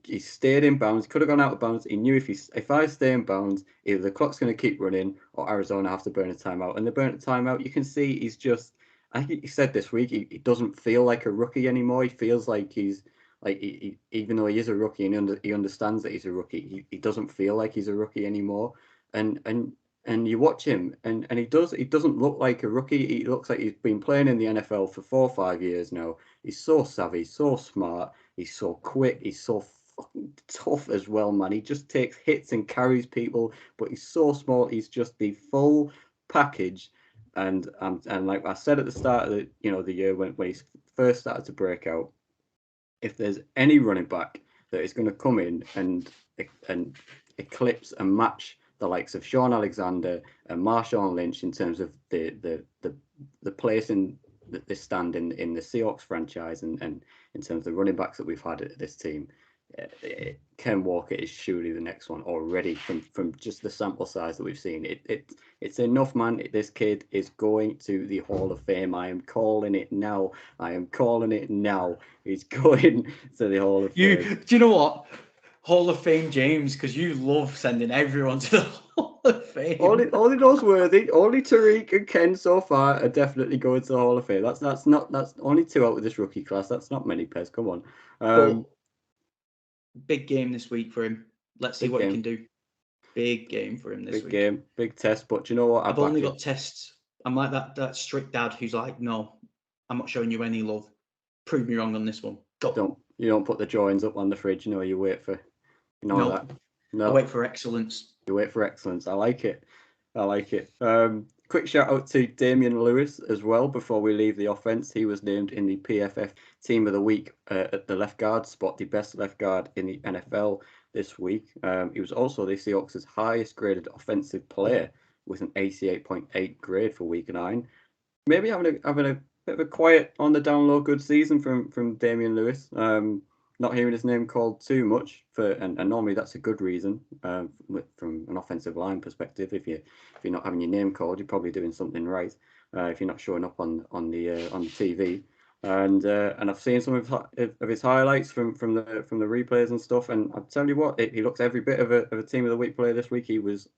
He stayed in bounds. Could have gone out of bounds. He knew if I stay in bounds, either the clock's going to keep running or Arizona have to burn a timeout. And they burn a timeout. You can see he's just. I think he said this week he doesn't feel like a rookie anymore. He feels like he's like even though he is a rookie and he understands that he's a rookie, he doesn't feel like he's a rookie anymore. And you watch him and he doesn't look like a rookie. He looks like he's been playing in the NFL for 4 or 5 years now. He's so savvy, so smart, he's so quick, he's so fucking tough as well, man. He just takes hits and carries people, but he's so smart. He's just the full package. And like I said at the start of the year when he first started to break out, if there's any running back that is going to come in and eclipse and match the likes of Sean Alexander and Marshawn Lynch in terms of the place in the stand in the Seahawks franchise and in terms of the running backs that we've had at this team, Ken Walker is surely the next one already from just the sample size that we've seen. It's enough, man. This kid is going to the Hall of Fame. I am calling it now. He's going to the Hall of Fame. Do you know what? Hall of Fame James, because you love sending everyone to the Hall of Fame. Only those worthy. Only Tariq and Ken so far are definitely going to the Hall of Fame. That's only 2 out of this rookie class. That's not many, Pez. Come on. Big game this week for him. Let's see what he can do. Big game for him this week. Big game, big test. But do you know what? I've only got tests. I'm like that strict dad who's like, no, I'm not showing you any love. Prove me wrong on this one. Go. You don't put the drawings up on the fridge. You wait for, that. No. I wait for excellence. You wait for excellence. I like it. Quick shout out to Damian Lewis as well before we leave the offense. He was named in the PFF Team of the Week at the left guard spot, the best left guard in the NFL this week. He was also the Seahawks' highest graded offensive player with an 88.8 grade for week 9. Maybe having a bit of a quiet on the down low good season from Damian Lewis. Not hearing his name called too much and normally that's a good reason from an offensive line perspective. If you're not having your name called, you're probably doing something right. If you're not showing up on the TV, and I've seen some of his highlights from the replays and stuff, and I'll tell you what, he looks every bit of a Team of the Week player this week. He was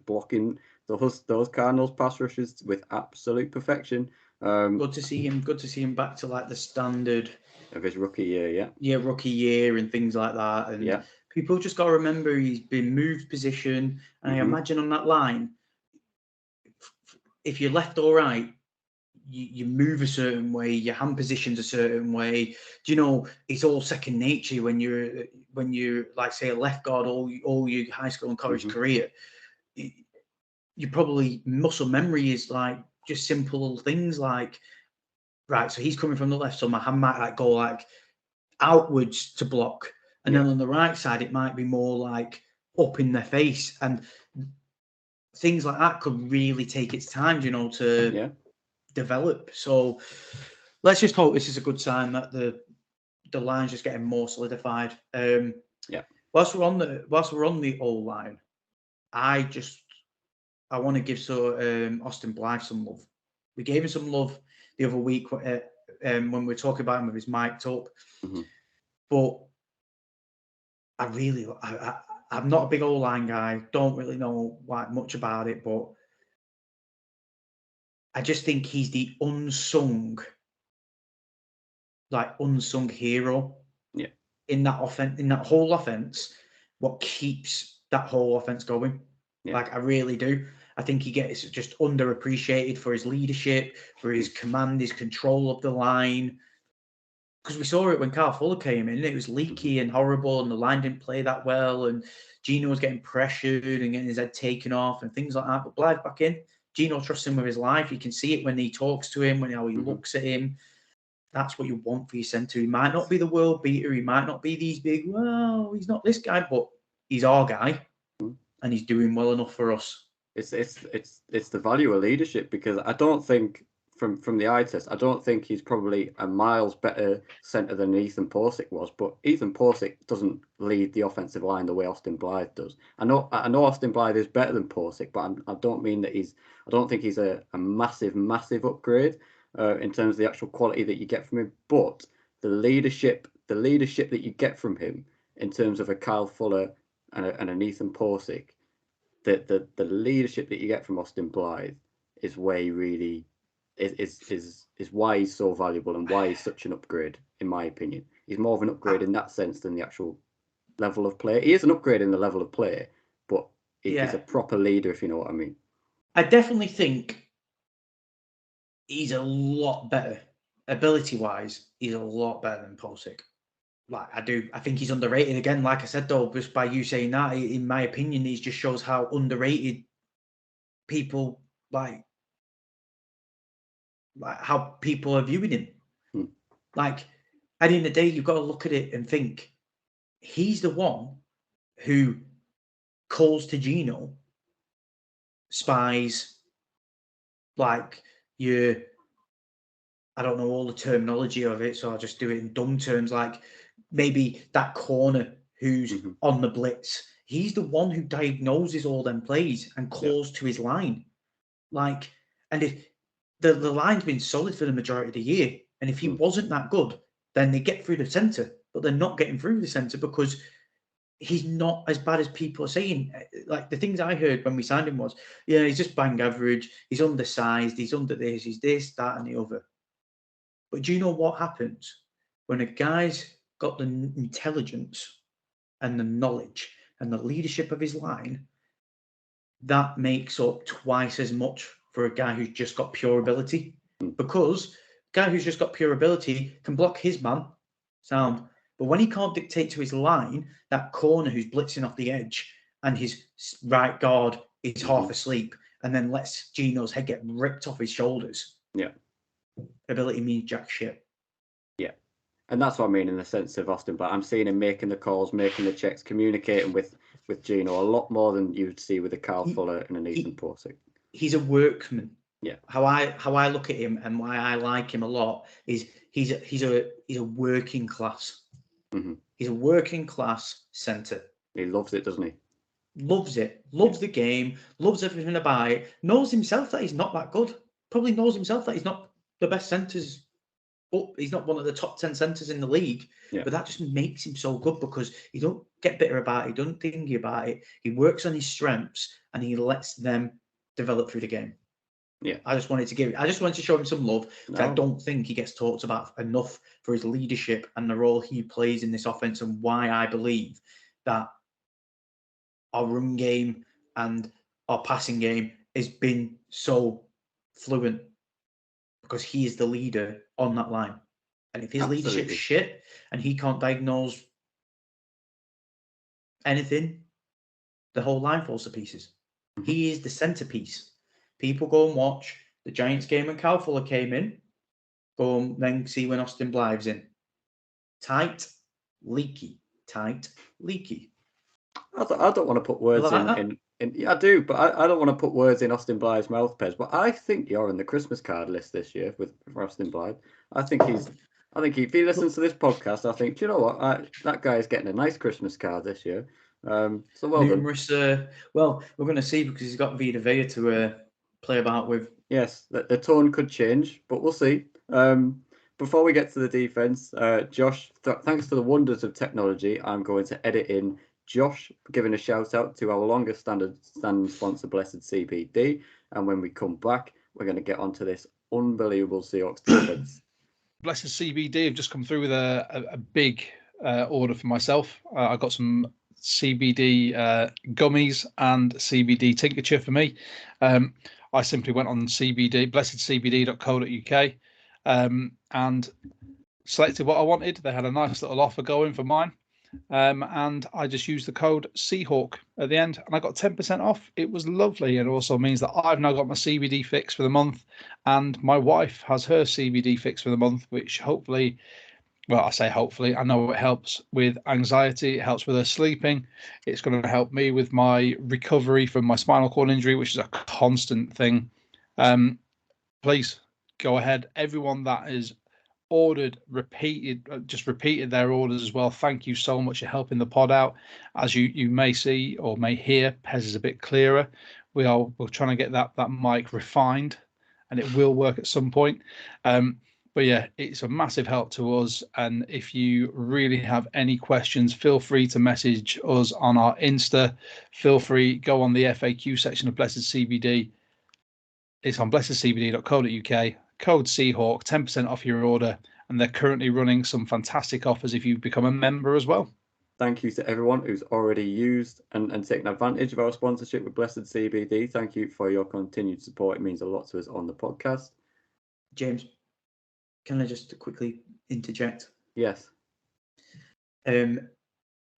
blocking those Cardinals pass rushes with absolute perfection. Good to see him back to like the standard of his rookie year, rookie year and things like that. And people just got to remember he's been moved position. And I imagine on that line, if you're left or right, you move a certain way, your hand position's a certain way. It's all second nature when you're like say a left guard all your high school and college career. You probably muscle memory is like just simple things like, right, so he's coming from the left, so my hand might like go like outwards to block, and then on the right side it might be more like up in their face, and things like that could really take its time, to develop. So let's just hope this is a good sign that the line's just getting more solidified. Whilst we're on the O line, I want to give Austin Blythe some love. We gave him some love the other week when we were talking about him with his mic'd up. But I'm not a big O-line guy. Don't really know much about it, but I just think he's the unsung hero in that offense, in that whole offense. What keeps that whole offense going? Like I really do. I think he gets just underappreciated for his leadership, for his command, his control of the line. because we saw it when Carl Fuller came in. It was leaky and horrible, and the line didn't play that well, and Geno was getting pressured and getting his head taken off and things like that. But Blythe back in. Geno trusts him with his life. You can see it when he talks to him, when how he looks at him. That's what you want for your centre. He might not be the world beater. He might not be these big, well, he's not this guy, but he's our guy, and he's doing well enough for us. It's the value of leadership, because I don't think from the eye test, I don't think he's probably a miles better centre than Ethan Posick was, but Ethan Posick doesn't lead the offensive line the way Austin Blythe does. I know Austin Blythe is better than Posick, but I don't mean that I don't think he's a massive upgrade in terms of the actual quality that you get from him, but the leadership that you get from him in terms of a Kyle Fuller and an Ethan Posick, the leadership that you get from Austin Blythe is where he really is why he's so valuable and why he's such an upgrade, in my opinion. He's more of an upgrade in that sense than the actual level of play. He is an upgrade in the level of play, but he's a proper leader, if you know what I mean. I definitely think he's a lot better. Ability-wise, he's a lot better than Posick. Like, I think he's underrated. Again, like I said, though, just by you saying that, in my opinion, it just shows how underrated people, like how people are viewing him. Like, at the end of the day, you've got to look at it and think, he's the one who calls to Geno, spies, like, I don't know all the terminology of it, so I'll just do it in dumb terms, like maybe that corner who's on the blitz. He's the one who diagnoses all them plays and calls to his line. Like, and if the line's been solid for the majority of the year, and if he wasn't that good, then they get through the centre, but they're not getting through the centre because he's not as bad as people are saying. Like, the things I heard when we signed him was, yeah, he's just bang average, he's undersized, he's under this, he's this, that, and the other. But do you know what happens when a guy's got the intelligence and the knowledge and the leadership of his line? That makes up twice as much for a guy who's just got pure ability, because a guy who's just got pure ability can block his man, sound. But when he can't dictate to his line, that corner who's blitzing off the edge and his right guard is half asleep and then lets Geno's head get ripped off his shoulders. Yeah. Ability means jack shit. Yeah. And that's what I mean in the sense of Austin Blythe. I'm seeing him making the calls, making the checks, communicating with Geno a lot more than you would see with a Kyle Fuller and an Ethan Posick. He's a workman. Yeah. How I look at him and why I like him a lot is he's a working class. He's a working class centre. He loves it, doesn't he? Loves it. Loves the game. Loves everything about it. Knows himself that he's not that good. Probably knows himself that he's not the best centres. But he's not one of the top 10 centres in the league. Yeah. But that just makes him so good because he don't get bitter about it. He don't think about it. He works on his strengths and he lets them develop through the game. Yeah. I just wanted to show him some love. I don't think he gets talked about enough for his leadership and the role he plays in this offense, and why I believe that our run game and our passing game has been so fluent, because he is the leader on that line. And if his leadership's shit and he can't diagnose anything, the whole line falls to pieces. He is the centerpiece. People go and watch the Giants game when Kyle Fuller came in. Go and then see when Austin Blythe's in. Tight, leaky. Tight, leaky. I don't want to put words in. Yeah, I do, but I don't want to put words in Austin Blythe's mouth, Pez. But I think you're on the Christmas card list this year for Austin Blythe. I think if he listens to this podcast, I think, do you know what? That guy is getting a nice Christmas card this year. So well numerous. Well, we're going to see, because he's got Vita Vea to play about with. Yes, the tone could change, but we'll see. Before we get to the defense, Josh, thanks to the wonders of technology, I'm going to edit in Josh giving a shout out to our longest standing sponsor, Blessed CBD. And when we come back, we're going to get onto this unbelievable Seahawks defense. Blessed CBD have just come through with a big order for myself. I got some CBD gummies and CBD tincture for me. I simply went on blessedcbd.co.uk, and selected what I wanted. They had a nice little offer going for mine. And I just used the code Seahawk at the end, and I got 10% off. It was lovely, and it also means that I've now got my CBD fix for the month, and my wife has her CBD fix for the month, which hopefully, well, I say hopefully, I know it helps with anxiety, it helps with her sleeping. It's going to help me with my recovery from my spinal cord injury, which is a constant thing. Please go ahead. Everyone that is ordered, repeated their orders as well. Thank you so much for helping the pod out. As you may see or may hear, Pez is a bit clearer. We're trying to get that mic refined, and it will work at some point. But yeah, it's a massive help to us. And if you really have any questions, feel free to message us on our Insta. Feel free, go on the FAQ section of Blessed CBD. It's on blessedcbd.co.uk. Code Seahawk, 10% off your order. And they're currently running some fantastic offers if you become a member as well. Thank you to everyone who's already used and taken advantage of our sponsorship with Blessed CBD. Thank you for your continued support. It means a lot to us on the podcast. James, can I just quickly interject? Yes.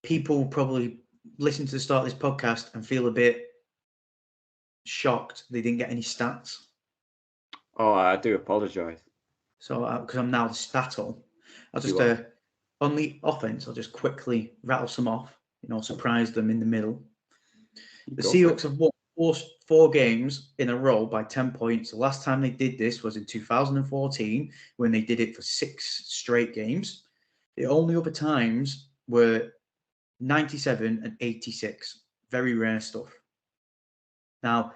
People probably listen to the start of this podcast and feel a bit shocked they didn't get any stats. Oh, I do apologise. So, because I'm now the stato, I'll just on the offense, I'll just quickly rattle some off. Surprise them in the middle. The Seahawks have won four games in a row by 10 points. The last time they did this was in 2014 when they did it for 6 straight games. The only other times were 97 and 86. Very rare stuff. Now,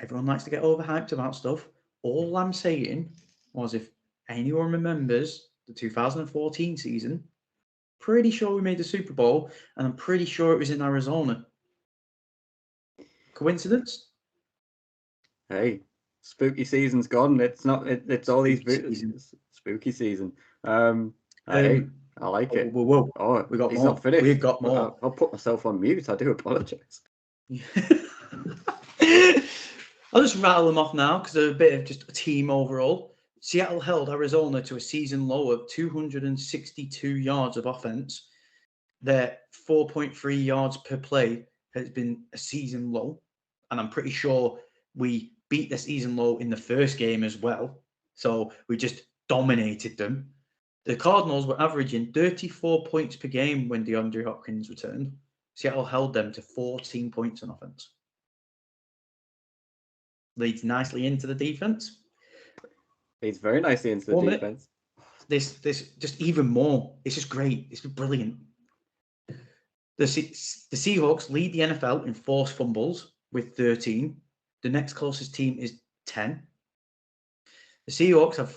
everyone likes to get overhyped about stuff. All I'm saying was, if anyone remembers the 2014 season, pretty sure we made the Super Bowl, and I'm pretty sure it was in Arizona. Coincidence? Hey, spooky season's gone. It's not. It's all these spooky season. Hey, I like it. Whoa. Oh, we got he's more. not finished. We've got more. I'll put myself on mute. I do apologise. I'll just rattle them off now because they're a bit of just a team overall. Seattle held Arizona to a season low of 262 yards of offense. Their 4.3 yards per play has been a season low. And I'm pretty sure we beat the season low in the first game as well. So we just dominated them. The Cardinals were averaging 34 points per game when DeAndre Hopkins returned. Seattle held them to 14 points on offense. Leads nicely into the defense. Leads very nicely into the defense. This just even more. It's just great. It's brilliant. The Seahawks lead the NFL in forced fumbles with 13. The next closest team is 10. The Seahawks have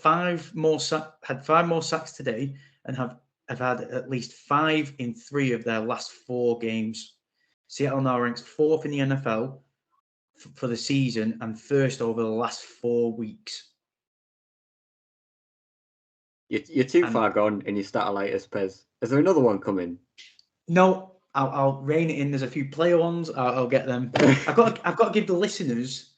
had 5 more sacks today and have had at least 5 in 3 of their last 4 games. Seattle now ranks 4th in the NFL for the season and 1st over the last 4 weeks. You're too far gone in your statistics, Pez. Is there another one coming? No, I'll rein it in. There's a few player ones. I'll get them. I've got to give the listeners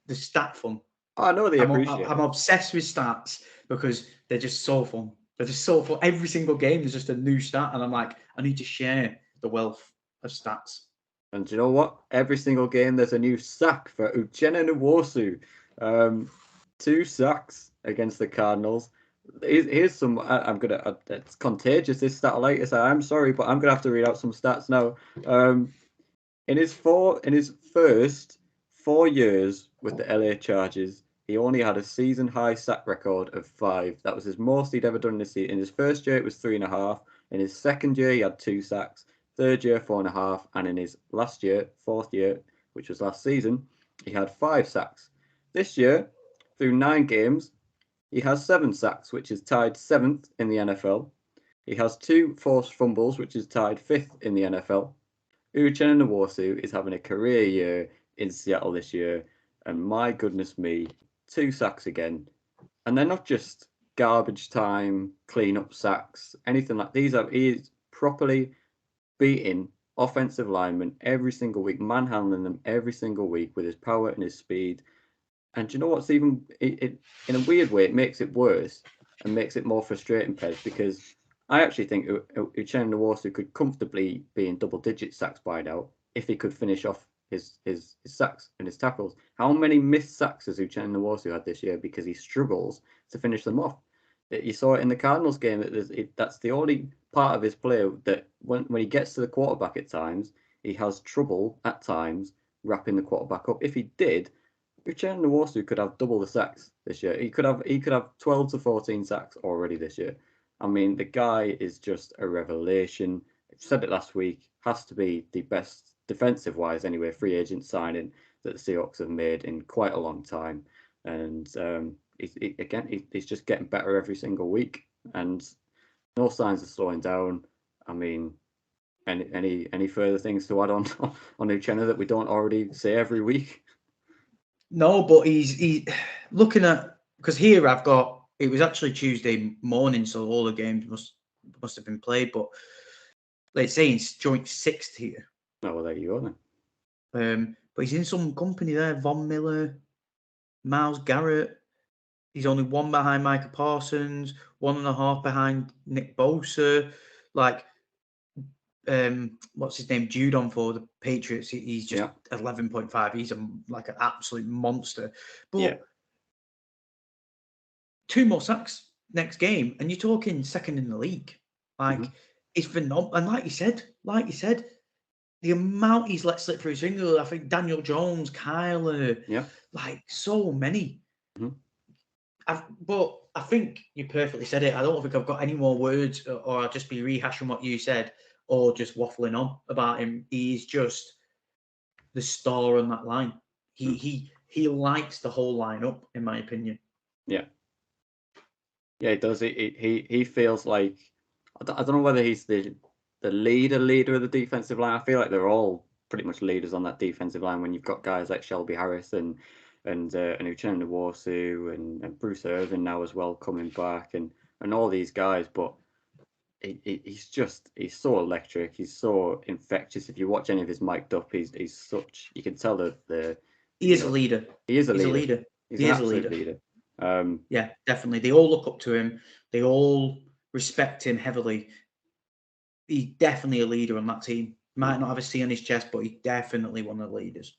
the stat fun. I know they appreciate it. I'm obsessed with stats because they're just so fun. They're just so fun. Every single game, there's just a new stat, and I'm like, I need to share the wealth of stats. And do you know what? Every single game, there's a new sack for Geno Smith. 2 sacks against the Cardinals. Here's some. It's contagious, this statistics. I'm sorry, but I'm gonna have to read out some stats now. In his first 4 years with the LA Chargers, he only had a season high sack record of 5. That was his most he'd ever done this season. In his first year, it was 3.5. In his second year, he had 2 sacks. Third year, 4.5. And in his last year, 4th year, which was last season, he had 5 sacks. This year, through 9 games, he has 7 sacks, which is tied 7th in the NFL. He has 2 forced fumbles, which is tied 5th in the NFL. Geno Smith is having a career year in Seattle this year. And my goodness me, 2 sacks again. And they're not just garbage time, clean up sacks, anything like these. He is properly beating offensive linemen every single week, manhandling them every single week with his power and his speed. And do you know what's even, in a weird way, it makes it worse. and makes it more frustrating, Pez, because I actually think Uchenna Nwosu could comfortably be in double-digit sacks by now if he could finish off his sacks and his tackles. How many missed sacks has Uchenna Nwosu had this year because he struggles to finish them off? You saw it in the Cardinals game that's the only part of his play that when he gets to the quarterback at times, he has trouble at times wrapping the quarterback up. If he did, Uchenna Nwosu could have double the sacks this year. He could have 12 to 14 sacks already this year. I mean, the guy is just a revelation. I said it last week. Has to be the best defensive wise anyway free agent signing that the Seahawks have made in quite a long time. And he's just getting better every single week, and no signs of slowing down. I mean, any further things to add on Uchenna that we don't already say every week? No, but he's looking at, because here I've got, it was actually Tuesday morning, so all the games must have been played. But let's say he's joint sixth here. Oh, well, there you go then. But he's in some company there. Von Miller, Myles Garrett. He's only one behind Micah Parsons, 1.5 behind Nick Bosa. Like, what's his name? Judon for the Patriots. He's just 11.5. He's like an absolute monster. But 2 more sacks next game, and you're talking second in the league. Like, it's phenomenal. And like you said, the amount he's let slip through his fingers. I think Daniel Jones, Kyler, like so many. But I think you perfectly said it. I don't think I've got any more words, or I'll just be rehashing what you said, or just waffling on about him. He's just the star on that line. He lights the whole line up, in my opinion. Yeah, he does. He feels like, I don't know whether he's the leader of the defensive line. I feel like they're all pretty much leaders on that defensive line when you've got guys like Shelby Harris and Uchenna Nwosu and Bruce Irvin now as well coming back, and all these guys. But he's so electric. He's so infectious. If you watch any of his mic'd up, he's such, you can tell that he is a leader. He is a leader. He's an absolute leader. Yeah, definitely. They all look up to him. They all respect him heavily. He's definitely a leader on that team. Might not have a C on his chest, but he's definitely one of the leaders.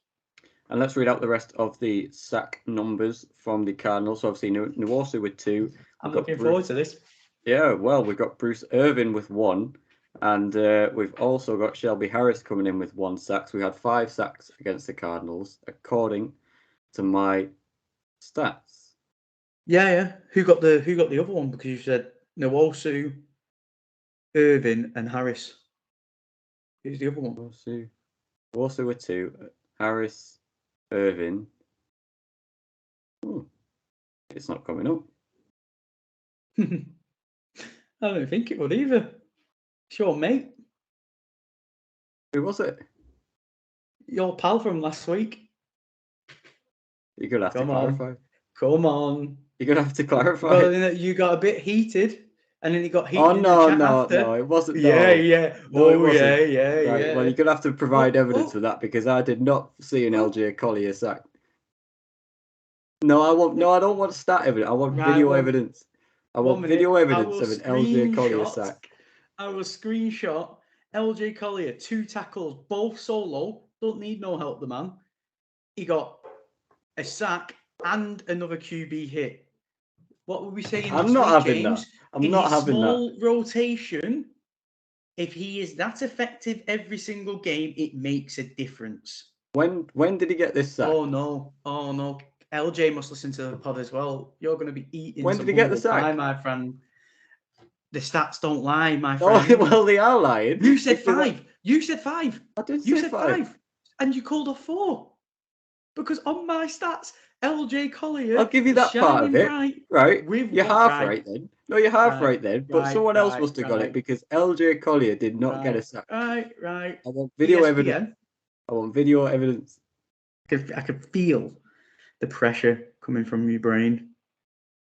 And let's read out the rest of the sack numbers from the Cardinals. So obviously, Nwosu with 2. I'm looking forward to this. Yeah, well, we've got Bruce Irvin with 1. And we've also got Shelby Harris coming in with 1 sack. So we had 5 sacks against the Cardinals, according to my stats. Yeah. Who got the other one? Because you said Nwosu, Irvin, and Harris. Who's the other one? Nwosu with 2. Harris, Irvin. It's not coming up. I don't think it would either. Sure, mate. Who was it? Your pal from last week. You're going to have to clarify. Come on. You're going to have to clarify. Well, you got a bit heated, and then you got heated. Oh, no, it wasn't. Yeah. No, it wasn't. Yeah. Right. Well, you're going to have to provide evidence for that, because I did not see an LJ Collier sack. No, I don't want stat evidence. I want video evidence. I want video evidence of an LJ Collier sack. I will screenshot LJ Collier, 2 tackles, both solo. Don't need no help, the man. He got a sack and another QB hit. What were we saying? I'm not having that. I'm not having small that. Rotation, if he is that effective every single game, it makes a difference. When did he get this sack? Oh no. LJ must listen to the pod as well. You're going to be eating. When did he get the sack? Pie, my friend. The stats don't lie, my friend. Oh, well, they are lying. You said 5. You said 5. I did You say said 5. And you called off 4. Because on my stats, LJ Collier. I'll give you that part of it. Right. You're half right then. No, you're half right then. But someone else must have got it, because LJ Collier did not get a sack. Right. I want video evidence. I want video evidence. I could feel the pressure coming from your brain.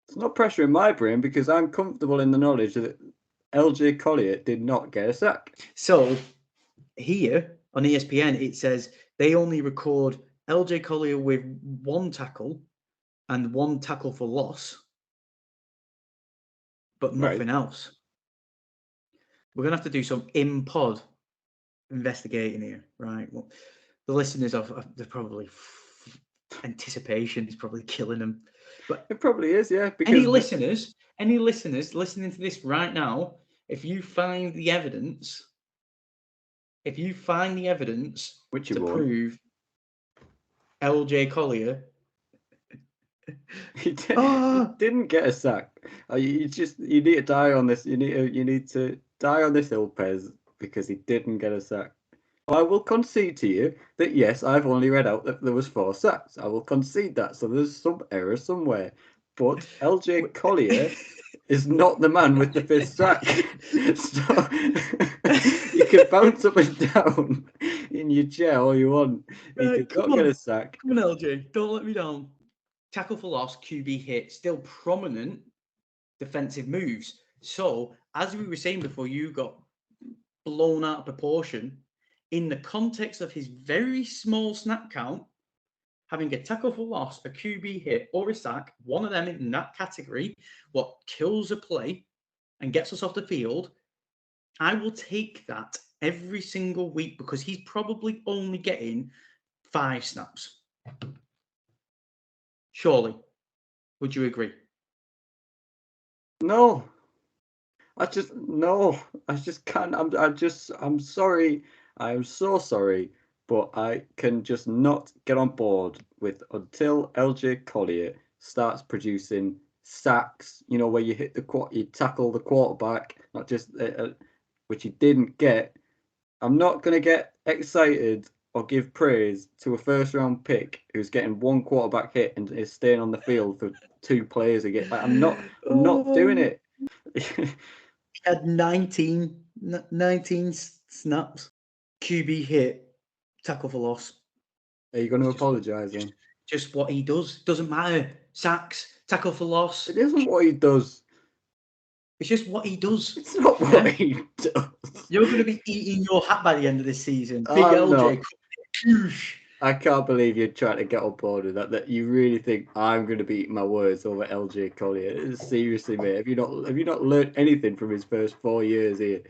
It's not pressure in my brain, because I'm comfortable in the knowledge that LJ Collier did not get a sack. So here on ESPN, it says they only record LJ Collier with 1 tackle and 1 tackle for loss. but nothing else. We're going to have to do some in-pod investigating here, right? Well, the listeners they're probably anticipation is probably killing them. But it probably is, yeah. Because any listeners listening to this right now, if you find the evidence, which to prove LJ Collier, he didn't get a sack. You need to die on this. You need to die on this hill, Pez, because he didn't get a sack. I will concede to you that yes, I've only read out that there was 4 sacks. I will concede that. So there's some error somewhere. But LJ Collier is not the man with the 5th sack. So you can bounce up and down in your chair all you want. He did not get a sack. Come on, LJ, don't let me down. Tackle for loss, QB hit, still prominent defensive moves. So, as we were saying before, you got blown out of proportion. In the context of his very small snap count, having a tackle for loss, a QB hit, or a sack, one of them in that category, what kills a play and gets us off the field, I will take that every single week because he's probably only getting 5 snaps. Surely. Would you agree? No. I just can't. I'm sorry. I am so sorry, but I can just not get on board with until LJ Collier starts producing sacks. You know, where you tackle the quarterback, not just which he didn't get. I'm not going to get excited or give praise to a 1st-round pick who's getting 1 quarterback hit and is staying on the field for 2 players again. Like, I'm not doing it. He had 19 snaps, QB hit, tackle for loss. Are you going to apologise then? Just what he does. Doesn't matter. Sacks, tackle for loss. It isn't what he does. It's just what he does. It's not what he does. You're going to be eating your hat by the end of this season. Big I'm LJ. I can't believe you're trying to get on board with that. That you really think I'm going to be eating my words over LJ Collier? Seriously, mate. Have you not learned anything from his first 4 years here?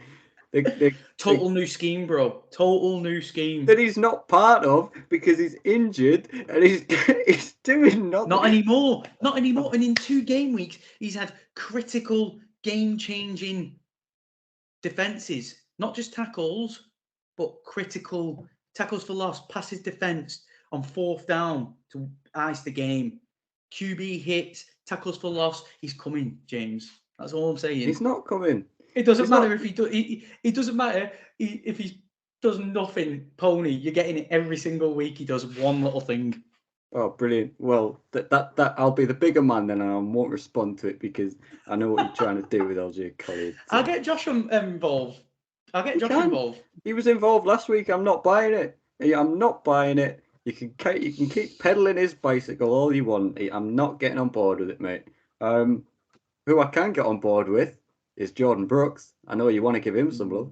Total new scheme, bro. Total new scheme. That he's not part of because he's injured and he's doing nothing. Not anymore. Not anymore. And in 2 game weeks, he's had critical, game-changing defenses. Not just tackles, but critical tackles for loss, passes defense on 4th down to ice the game. QB hits, tackles for loss. He's coming, James. That's all I'm saying. He's not coming. It doesn't matter if he does. It doesn't matter if he does nothing. Pony, you're getting it every single week. He does one little thing. Oh, brilliant! Well, that I'll be the bigger man then, and I won't respond to it because I know what you're trying to do with LJ Collier. I'll get Josh involved. Involved. He was involved last week. I'm not buying it. I'm not buying it. You can keep pedaling his bicycle all you want. I'm not getting on board with it, mate. Who I can get on board with is Jordan Brooks. I know you want to give him some love.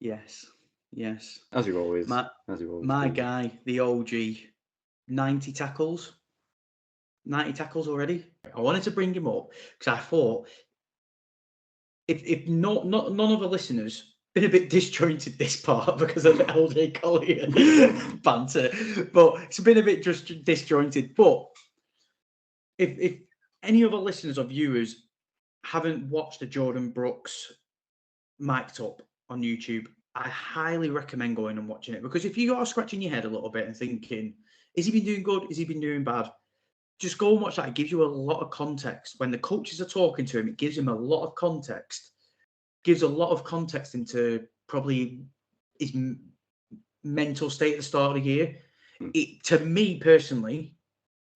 Yes. As you always. My guy, the OG, 90 tackles. 90 tackles already. I wanted to bring him up because I thought if none of the listeners been a bit disjointed this part because of LJ Collier banter, but it's been a bit just disjointed. But if any other listeners or viewers haven't watched the Jordan Brooks mic'd up on YouTube, I highly recommend going and watching it because if you are scratching your head a little bit and thinking, has he been doing good? Has he been doing bad? Just go and watch that. It gives you a lot of context. When the coaches are talking to him, it gives him a lot of context. Gives a lot of context into probably his mental state at the start of the year. To me personally,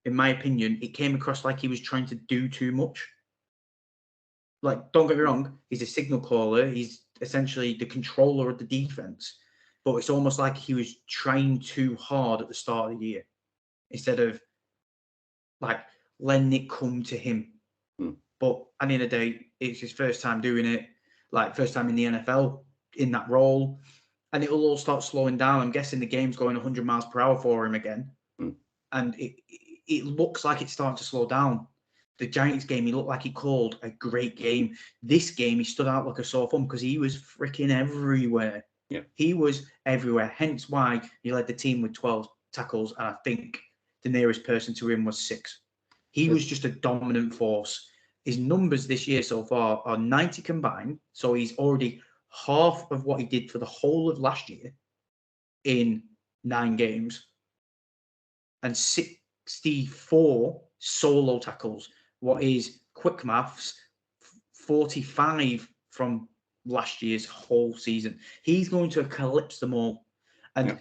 in my opinion, it came across like he was trying to do too much. Like, don't get me wrong, he's a signal caller. He's essentially the controller of the defense. But it's almost like he was trying too hard at the start of the year instead of like letting it come to him. But at the end of the day, it's his first time doing it, like first time in the NFL in that role. And it'll all start slowing down. I'm guessing the game's going 100 miles per hour for him again. And it looks like it's starting to slow down. the Giants game, he looked like he called a great game. This game, he stood out like a sore thumb because he was freaking everywhere. Yeah. He was everywhere. Hence why he led the team with 12 tackles. And I think the nearest person to him was 6. He was just a dominant force. His numbers this year so far are 90 combined. So he's already half of what he did for the whole of last year in 9 games. And 64 solo tackles. What is quick maths? 45 from last year's whole season. He's going to eclipse them all. And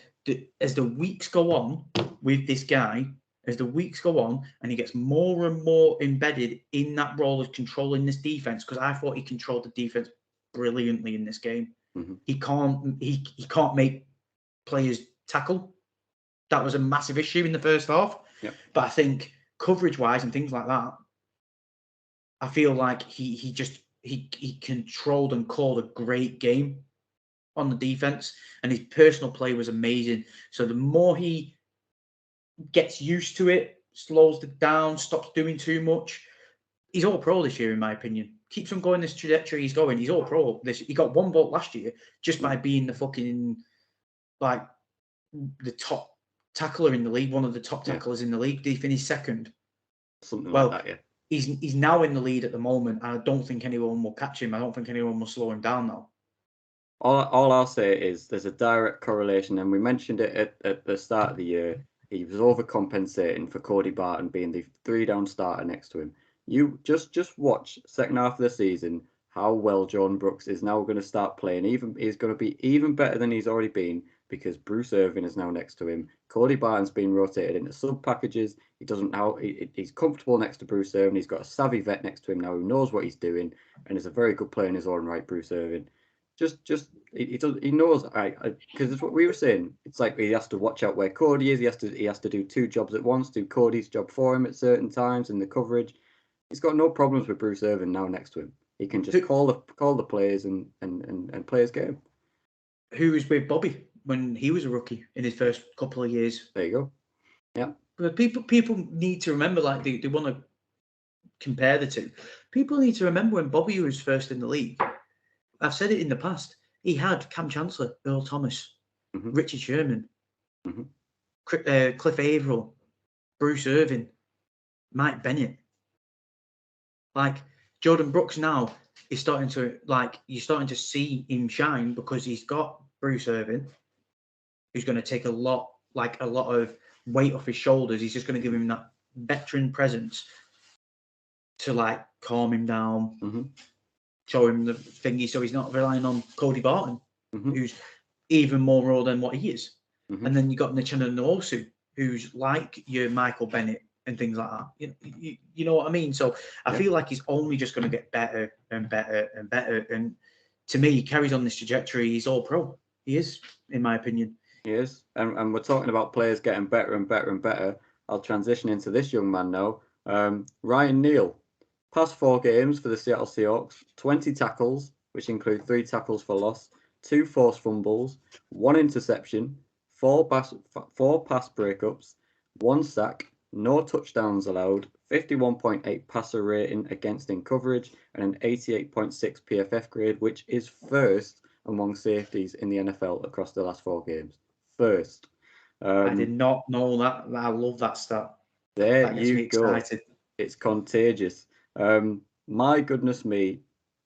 as the weeks go on with this guy, as the weeks go on, and he gets more and more embedded in that role of controlling this defense, because I thought he controlled the defense brilliantly in this game. Mm-hmm. He can't make players tackle. That was a massive issue in the first half. Yep. But I think coverage-wise and things like that, I feel like he controlled and called a great game on the defense, and his personal play was amazing. So the more he gets used to it, slows it down, stops doing too much, he's all pro this year, in my opinion. Keeps on going this trajectory he's going. He's all pro. He got 1 vote last year just by being the fucking the top tackler in the league, one of the top tacklers in the league. Did he finish second? Something like that, yeah. He's now in the lead at the moment, and I don't think anyone will catch him. I don't think anyone will slow him down now. All I'll say is there's a direct correlation, and we mentioned it at the start of the year. He was overcompensating for Cody Barton being the 3-down starter next to him. You just watch second half of the season how well Jordan Brooks is now going to start playing. He's going to be even better than he's already been because Bruce Irvin is now next to him. Cody Barton's been rotated into sub packages. He's comfortable next to Bruce Irvin. He's got a savvy vet next to him now who knows what he's doing and is a very good player in his own right, Bruce Irvin. He knows, because it's what we were saying. It's like he has to watch out where Cody is. He has to do 2 jobs at once, do Cody's job for him at certain times in the coverage. He's got no problems with Bruce Irvin now next to him. He can just call the plays and play his game. Who was with Bobby when he was a rookie in his first couple of years? There you go. Yeah. But people need to remember, like they want to compare the two. People need to remember when Bobby was first in the league. I've said it in the past. He had Cam Chancellor, Earl Thomas, Richard Sherman, Cliff Averill, Bruce Irvin, Mike Bennett. Like Jordan Brooks now is starting to you're starting to see him shine because he's got Bruce Irvin, who's going to take a lot of weight off his shoulders. He's just going to give him that veteran presence to calm him down. Show him the thingy so he's not relying on Cody Barton, who's even more raw than what he is. And then you got Uchenna Nwosu, who's like your Michael Bennett and things like that. You know what I mean? So I feel like he's only just going to get better and better and better. And to me, he carries on this trajectory. He's all pro. He is, in my opinion. He is. And we're talking about players getting better and better and better. I'll transition into this young man now. Ryan Neal. Past 4 games for the Seattle Seahawks, 20 tackles, which include 3 tackles for loss, 2 forced fumbles, 1 interception, 4 pass breakups, 1 sack, no touchdowns allowed, 51.8 passer rating against in coverage, and an 88.6 PFF grade, which is first among safeties in the NFL across the last 4 games. First. I did not know that. I love that stat. There that gets you me go. excited. It's contagious. My goodness me.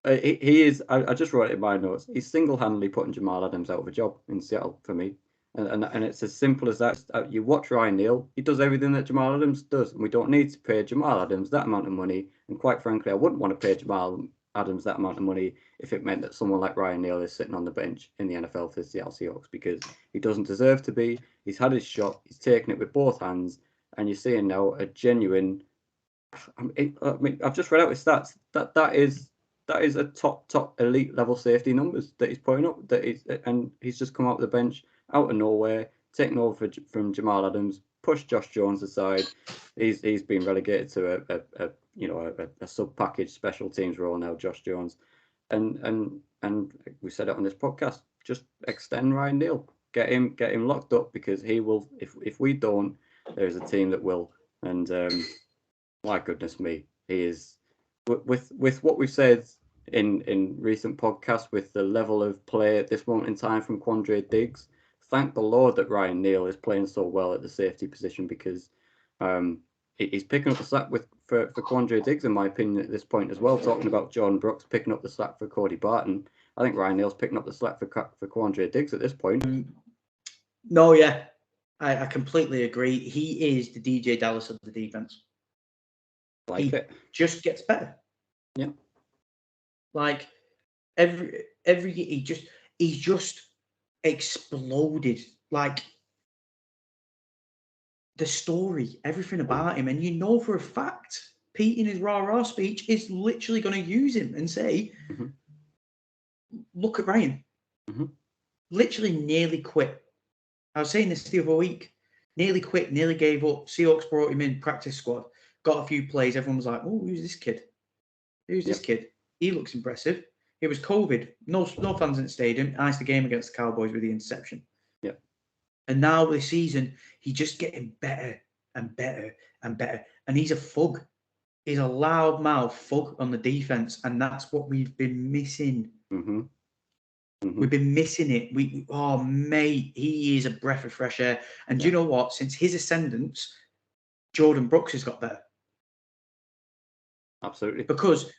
He is, I just wrote it in my notes, he's single-handedly putting Jamal Adams out of a job in Seattle for me. And it's as simple as that. You watch Ryan Neal, he does everything that Jamal Adams does. And we don't need to pay Jamal Adams that amount of money. And quite frankly, I wouldn't want to pay Jamal Adams that amount of money if it meant that someone like Ryan Neal is sitting on the bench in the NFL for the Seattle Seahawks, because he doesn't deserve to be. He's had his shot. He's taken it with both hands. And you're seeing now a genuine... I've just read out his stats. That is a top elite level safety numbers that he's putting up. And he's just come out of the bench out of nowhere, taken over from Jamal Adams, pushed Josh Jones aside. He's been relegated to a sub package special teams role now, Josh Jones, and we said it on this podcast. Just extend Ryan Neal, get him locked up, because he will. If we don't, there's a team that will. And my goodness me, He is with what we've said in recent podcasts, with the level of play at this moment in time from Quandre Diggs. Thank the Lord that Ryan Neal is playing so well at the safety position, because he's picking up the slack for Quandre Diggs, in my opinion, at this point as well. Talking about Jordan Brooks picking up the slack for Cody Barton, I think Ryan Neal's picking up the slack for Quandre Diggs at this point. No, yeah, I completely agree. He is the DJ Dallas of the defense. He just gets better. Yeah. Like every he's just exploded. Like the story, everything about him, and you know for a fact, Pete in his rah-rah speech is literally going to use him and say, "Look at Ryan." Literally nearly quit. I was saying this the other week. Nearly quit, nearly gave up. Seahawks brought him in, practice squad, got a few plays. Everyone was like, "Oh, who's this kid? Who's this kid? He looks impressive." It was COVID. No fans in the stadium. Iced the game against the Cowboys with the interception. Yeah. And now this season, he's just getting better and better and better. And he's a thug. He's a loudmouth thug on the defense, and that's what we've been missing. We've been missing it. Oh, mate, he is a breath of fresh air. And do you know what? Since his ascendance, Jordan Brooks has got better. Absolutely. Because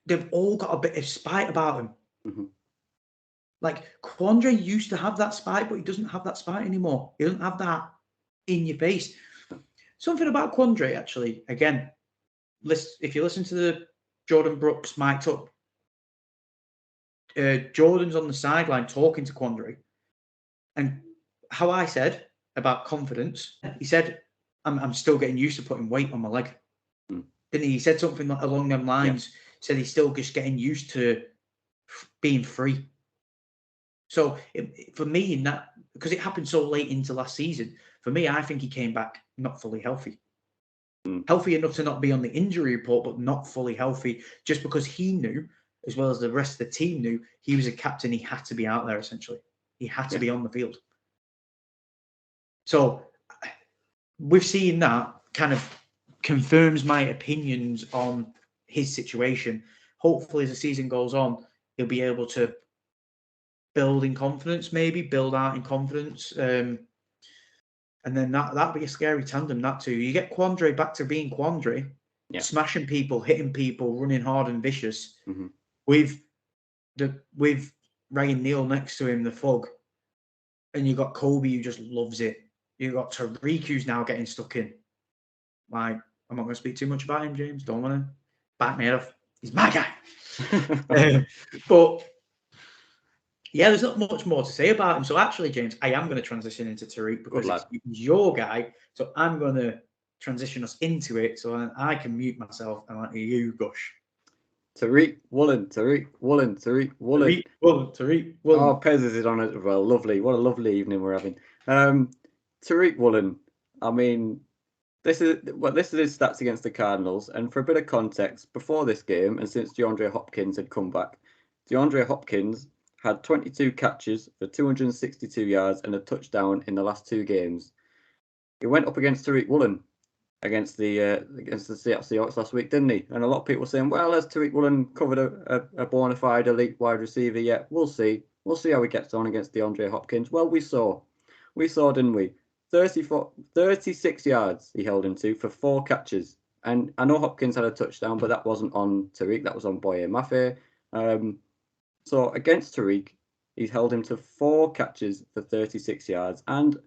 they've all got a bit of spite about him. Like, Quandre used to have that spite, but he doesn't have that spite anymore. He doesn't have that in your face. Something about Quandre, actually, again, if you listen to the Jordan Brooks mic'd up, Jordan's on the sideline talking to Quandre. And how I said about confidence, he said, I'm still getting used to putting weight on my leg. Didn't he? He said something along them lines. Said he's still just getting used to being free. So for me, in that, because it happened so late into last season, for me, I think he came back not fully healthy. Healthy enough to not be on the injury report, but not fully healthy, just because he knew, as well as the rest of the team knew, he was a captain. He had to be out there, essentially. He had to be on the field. So we've seen that kind of confirms my opinions on his situation. Hopefully, as the season goes on, he'll be able to build in confidence, build out in confidence. And then that'd be a scary tandem, that too. You get Quandre back to being Quandre, smashing people, hitting people, running hard and vicious, with Ryan Neal next to him, the thug. And you got Kobe who just loves it. You got Tariq who's now getting stuck in. Like, I'm not going to speak too much about him, James. Don't want to back me off. He's my guy. But yeah, there's not much more to say about him. So actually, James, I am going to transition into Tariq because it's your guy. So I'm going to transition us into it so I can mute myself and let you gush. Tariq Woolen. Oh, Pez is on it as well. Lovely. What a lovely evening we're having. Tariq Woolen. I mean, this is his stats against the Cardinals. And for a bit of context, before this game, and since DeAndre Hopkins had come back, DeAndre Hopkins had 22 catches for 262 yards and a touchdown in the last two games. He went up against Tariq Woolen against the Seattle Seahawks last week, didn't he? And a lot of people were saying, well, has Tariq Woolen covered a bona fide elite wide receiver yet? We'll see. We'll see how he gets on against DeAndre Hopkins. Well, we saw, didn't we? 36 yards he held him to for 4 catches. And I know Hopkins had a touchdown, but that wasn't on Tariq. That was on Boye Mafe. So against Tariq, he's held him to 4 catches for 36 yards. And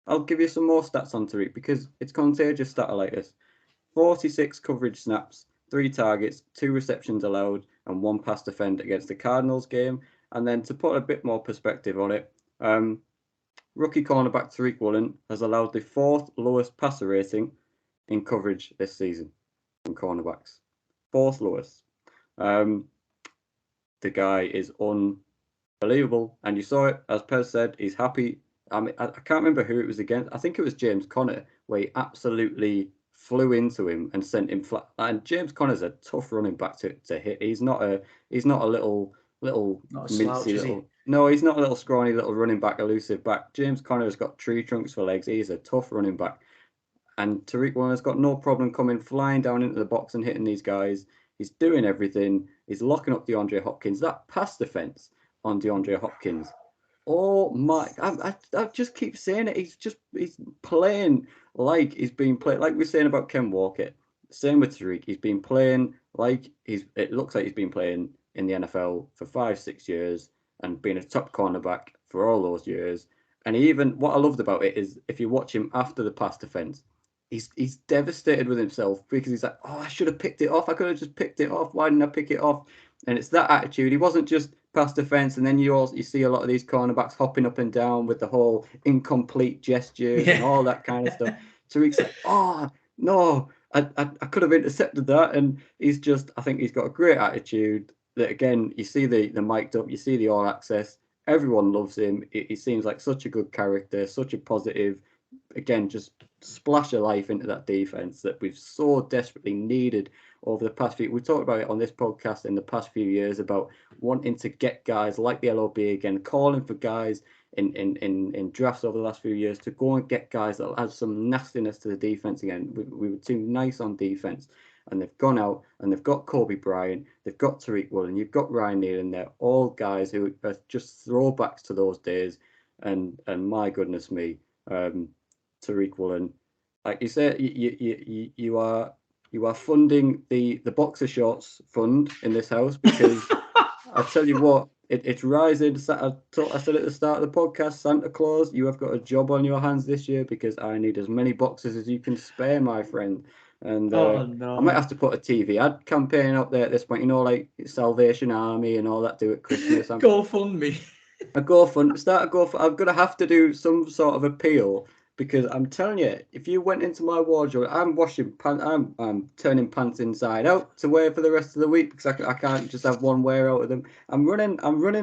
I'll give you some more stats on Tariq because it's contagious stat like this. 46 coverage snaps, 3 targets, 2 receptions allowed, and 1 pass defend against the Cardinals game. And then to put a bit more perspective on it, rookie cornerback Tariq Woolen has allowed the 4th lowest passer rating in coverage this season from cornerbacks. 4th lowest. The guy is unbelievable. And you saw it, as Pez said, he's happy. I mean, I can't remember who it was against. I think it was James Conner, where he absolutely flew into him and sent him flat. And James Conner's a tough running back to hit. He's not a little not a slouch, mincy little. No, he's not a little scrawny little running back, elusive back. James Conner has got tree trunks for legs. He's a tough running back. And Tariq Woolen's got no problem coming flying down into the box and hitting these guys. He's doing everything. He's locking up DeAndre Hopkins. That pass defense on DeAndre Hopkins. Oh my! I just keep saying it. He's playing like he's been played. Like we're saying about Ken Walker. Same with Tariq. He's been playing like it looks like he's been playing in the NFL for 5-6 years and been a top cornerback for all those years. And even what I loved about it is if you watch him after the pass defense, he's devastated with himself because he's like, oh, I should have picked it off. I could have just picked it off. Why didn't I pick it off? And it's that attitude. He wasn't just pass defense, and then you see a lot of these cornerbacks hopping up and down with the whole incomplete gestures and all that kind of stuff. Tariq's like, oh no, I could have intercepted that, and I think he's got a great attitude. That again, you see the mic'd up, you see the all access. Everyone loves him. He seems like such a good character, such a positive. Again, just splash of life into that defense that we've so desperately needed over the past few. We talked about it on this podcast in the past few years about wanting to get guys like the LOB again, calling for guys in drafts over the last few years to go and get guys that add some nastiness to the defense again. We were too nice on defense, and they've gone out and they've got Kobe Bryant, they've got Tariq Woolen, you've got Ryan Neal in there, all guys who are just throwbacks to those days. And my goodness me, Tariq Woolen, like you said, you are funding the boxer shorts fund in this house because I tell you what, it's rising. I said at the start of the podcast, Santa Claus, you have got a job on your hands this year because I need as many boxes as you can spare, my friend. And Oh no! I might have to put a TV ad campaign up there at this point. You know, like Salvation Army and all that do at Christmas. GoFundMe. I'm gonna have to do some sort of appeal because I'm telling you, if you went into my wardrobe, I'm washing pants. I'm turning pants inside out to wear for the rest of the week because I can't just have one wear out of them. I'm running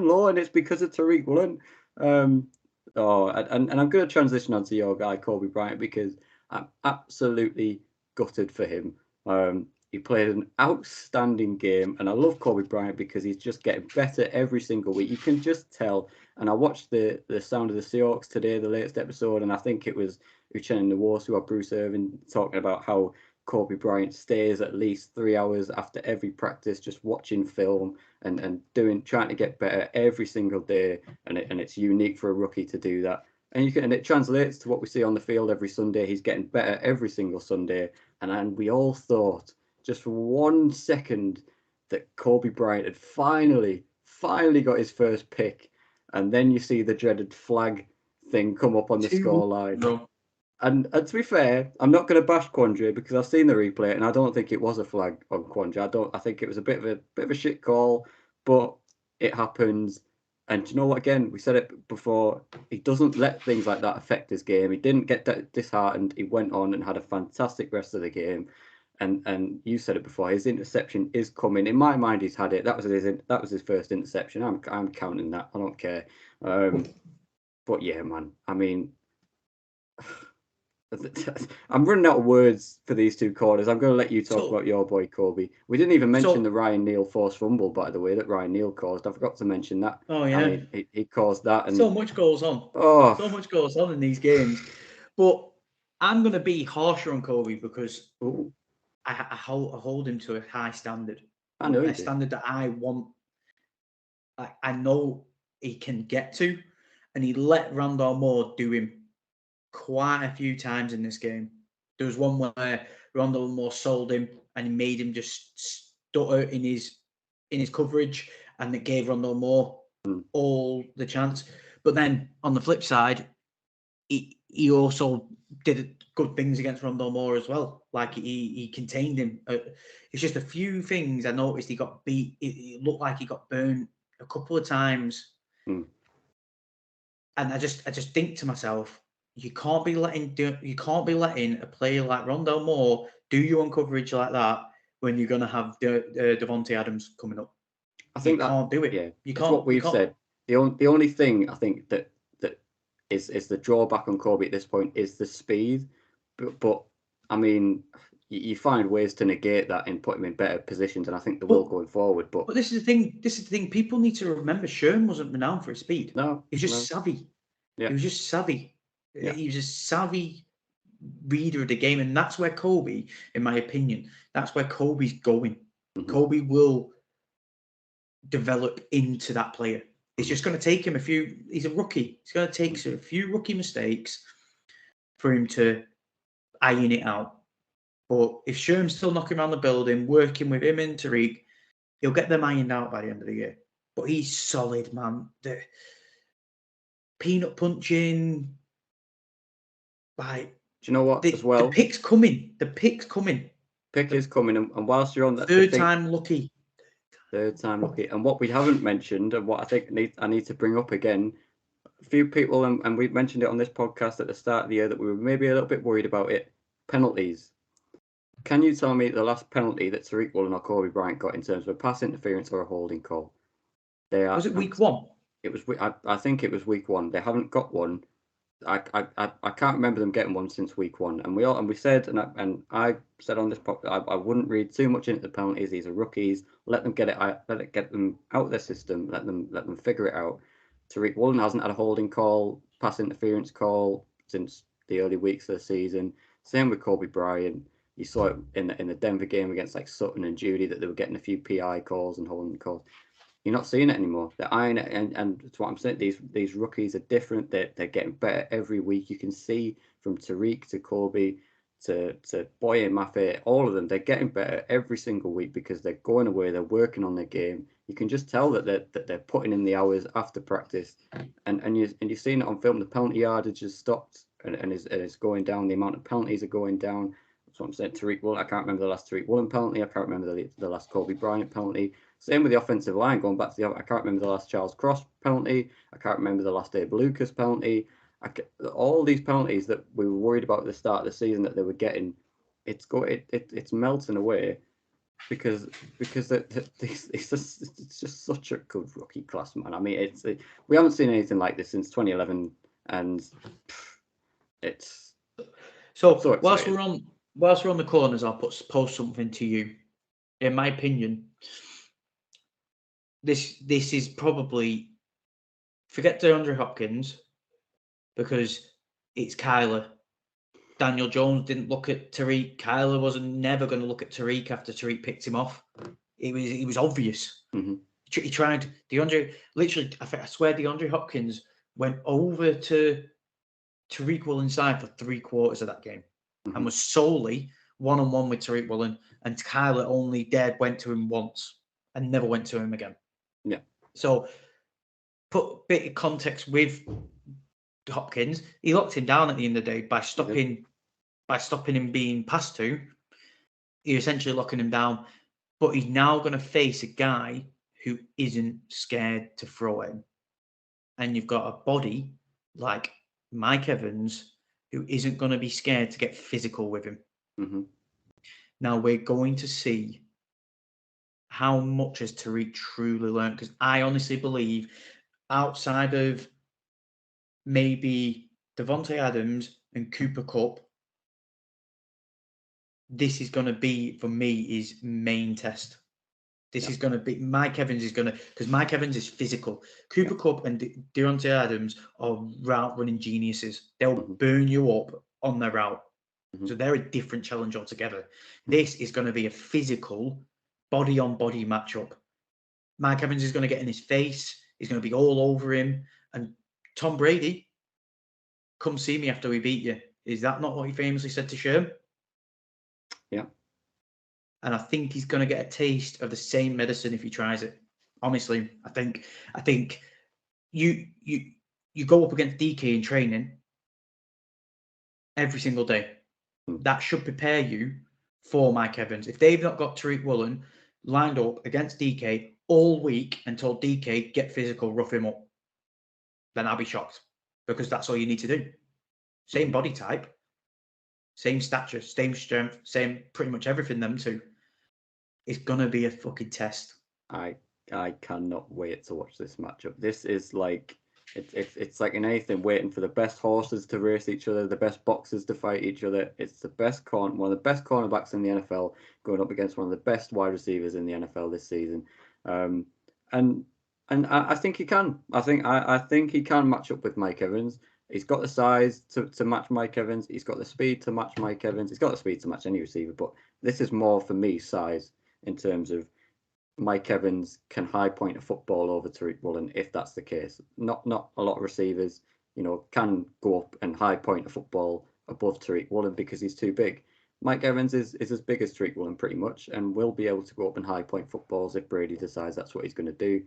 low, and it's because of Tariq Woolen. And I'm gonna transition onto your guy Kobe Bryant because I'm absolutely gutted for him. He played an outstanding game, and I love Kobe Bryant because he's just getting better every single week. You can just tell. And I watched the Sound of the Seahawks today, the latest episode, and I think it was Uchenna Nwosu or Bruce Irvin talking about how Kobe Bryant stays at least 3 hours after every practice, just watching film and trying to get better every single day. And it's unique for a rookie to do that. And it translates to what we see on the field every Sunday. He's getting better every single Sunday. And we all thought just for 1 second that Kobe Bryant had finally got his first pick, and then you see the dreaded flag thing come up on the scoreline. No. And to be fair, I'm not going to bash Quandre because I've seen the replay and I don't think it was a flag on Quandre. I think it was a bit of a shit call, but it happens. And do you know what? Again, we said it before. He doesn't let things like that affect his game. He didn't get disheartened. He went on and had a fantastic rest of the game. And you said it before. His interception is coming. In my mind, he's had it. That was his first interception. I'm counting that. I don't care. But yeah, man. I mean, I'm running out of words for these two corners. I'm going to let you talk about your boy Kobe. We didn't even mention the Ryan Neal forced fumble, by the way, that Ryan Neal caused. I forgot to mention that. Oh yeah, I mean, he caused that, and so much goes on. Oh, so much goes on in these games. But I'm going to be harsher on Kobe because I hold him to a high standard. I know a standard that I want. I know he can get to, and he let Rondale Moore do him quite a few times in this game. There was one where Rondale Moore sold him and he made him just stutter in his coverage, and it gave Rondale Moore all the chance. But then on the flip side, he also did good things against Rondale Moore as well. Like he contained him. It's just a few things I noticed. He got beat. It looked like he got burned a couple of times. And I just think to myself, you can't be letting a player like Rondale Moore do you on coverage like that when you're going to have Devontae Adams coming up. I think you can't do it. Yeah, you can't. That's what we've said. The only thing I think that is the drawback on Kobe at this point is the speed. But I mean, you find ways to negate that and put him in better positions, and I think they will going forward. But this is the thing. People need to remember Sherm wasn't renowned for his speed. No, he was just savvy. Yeah. He was just savvy. Yeah. He was a savvy reader of the game, and that's where Kobe, in my opinion, that's where Kobe's going. Mm-hmm. Kobe will develop into that player. It's just going to take him a few. He's a rookie. It's going to take a few rookie mistakes for him to iron it out. But if Sherm's still knocking around the building, working with him and Tariq, he'll get them ironed out by the end of the year. But he's solid, man. The peanut punching, like. Do you know what? As well, the pick's coming. The pick's coming. Pick is coming, and whilst you're on that, third time lucky. And what we haven't mentioned, and what I think I need to bring up again, a few people, and we mentioned it on this podcast at the start of the year that we were maybe a little bit worried about it. Penalties. Can you tell me the last penalty that Tariq Woolen or Kobe Bryant got in terms of a pass interference or a holding call? Was it week 1? It was. I think it was week 1. They haven't got one. I can't remember them getting one since week 1. And we said, and I said on this podcast, I wouldn't read too much into the penalties. These are rookies. Let them get them out of their system. Let them figure it out. Tariq Woolen hasn't had a holding call, pass interference call since the early weeks of the season. Same with Kobe Bryant. You saw it in the Denver game against like Sutton and Judy that they were getting a few PI calls and holding calls. You're not seeing it anymore. They're ironing it, and that's what I'm saying. These rookies are different. They're getting better every week. You can see from Tariq to Kobe to Boye Mafe, all of them. They're getting better every single week because they're going away. They're working on their game. You can just tell that they're putting in the hours after practice, and you're seeing it on film. The penalty yardage has stopped and is going down. The amount of penalties are going down. That's what I'm saying. Tariq Woolen. I can't remember the last Tariq Woolen penalty. I can't remember the last Kobe Bryant penalty. Same with the offensive line. Going back to I can't remember the last Charles Cross penalty. I can't remember the last Abe Lucas penalty. All these penalties that we were worried about at the start of the season that they were getting, it's melting away because it's just such a good rookie class, man. I mean, we haven't seen anything like this since 2011, and it's so whilst we're on the corners, I'll post something to you. In my opinion, this is probably, forget DeAndre Hopkins because it's Kyler. Daniel Jones didn't look at Tariq. Kyler wasn't never going to look at Tariq after Tariq picked him off. It was obvious. Mm-hmm. He tried DeAndre. Literally, I swear DeAndre Hopkins went over to Tariq Woolen's side for 3/4 of that game, and was solely one-on-one with Tariq Woolen, and Kyler only went to him once and never went to him again. Yeah. So put a bit of context with Hopkins. He locked him down at the end of the day by stopping him being passed to. You're essentially locking him down, but he's now going to face a guy who isn't scared to throw him. And you've got a body like Mike Evans who isn't going to be scared to get physical with him. Mm-hmm. Now we're going to see how much has Tariq truly learned, because I honestly believe outside of maybe Devontae Adams and Cooper Kupp, this is going to be, for me, his main test. This is going to be, Mike Evans is going to, because Mike Evans is physical. Cooper Kupp and Devontae Adams are route running geniuses. They'll burn you up on their route. So they're a different challenge altogether. This is going to be a physical, body-on-body matchup. Mike Evans is going to get in his face. He's going to be all over him. And Tom Brady, come see me after we beat you. Is that not what he famously said to Sherm? Yeah. And I think he's going to get a taste of the same medicine if he tries it. Honestly, I think you go up against DK in training every single day. That should prepare you for Mike Evans. If they've not got Tariq Woolen lined up against DK all week and told DK, get physical, rough him up, then I'll be shocked, because that's all you need to do. Same body type, same stature, same strength, same pretty much everything, them two. It's going to be a fucking test. I cannot wait to watch this matchup. This is like, it's like in anything, waiting for the best horses to race each other, the best boxers to fight each other. It's the best one of the best cornerbacks in the NFL going up against one of the best wide receivers in the NFL this season. And I think he can. I think he can match up with Mike Evans. He's got the size to match Mike Evans. He's got the speed to match Mike Evans. He's got the speed to match any receiver, but this is more for me size in terms of Mike Evans can high point a football over Tariq Woolen if that's the case. Not a lot of receivers, can go up and high point a football above Tariq Woolen because he's too big. Mike Evans is as big as Tariq Woolen pretty much, and will be able to go up and high point footballs if Brady decides that's what he's going to do.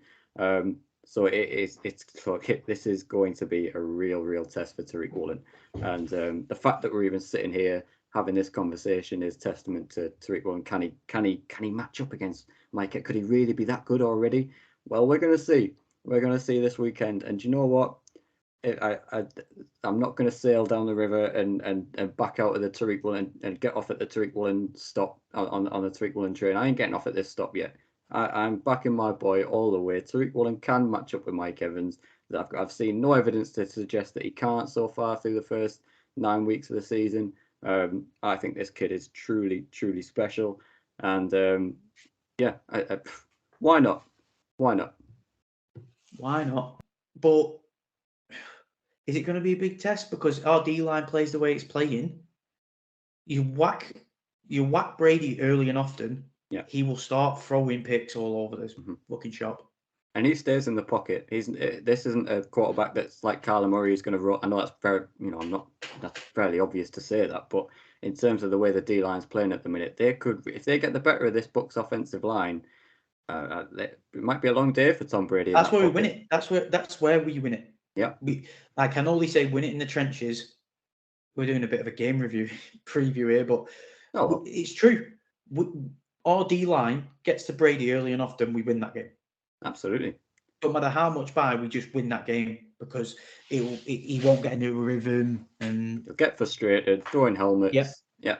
So this is going to be a real test for Tariq Woolen, and the fact that we're even sitting here having this conversation is testament to Tariq Woolen. Can he match up against Mike? Could he really be that good already? Well, we're going to see. We're going to see this weekend, and do you know what? I'm not going to sail down the river and back out of the Tariq Woolen and get off at the Tariq Woolen stop on the Tariq Woolen train. I ain't getting off at this stop yet. I'm backing my boy all the way. Tariq Woolen can match up with Mike Evans. I've seen no evidence to suggest that he can't so far through the first 9 weeks of the season. I think this kid is truly special, and why not? Why not? Why not? But is it going to be a big test because our D-line plays the way it's playing? You whack Brady early and often. Yeah, he will start throwing picks all over this fucking shop. And he stays in the pocket. This isn't a quarterback that's like Kyler Murray who's going to run. I know that's very, that's fairly obvious to say that, but in terms of the way the D line's playing at the minute, they could, if they get the better of this Bucs offensive line, it might be a long day for Tom Brady. That's where we win it. That's where we win it. Yeah. I can only say win it in the trenches. We're doing a bit of a game preview here, but it's true. Our D line gets to Brady early and often, we win that game. Absolutely. No matter how much by, we just win that game because he won't get into a rhythm and he'll get frustrated, throwing helmets. Yeah.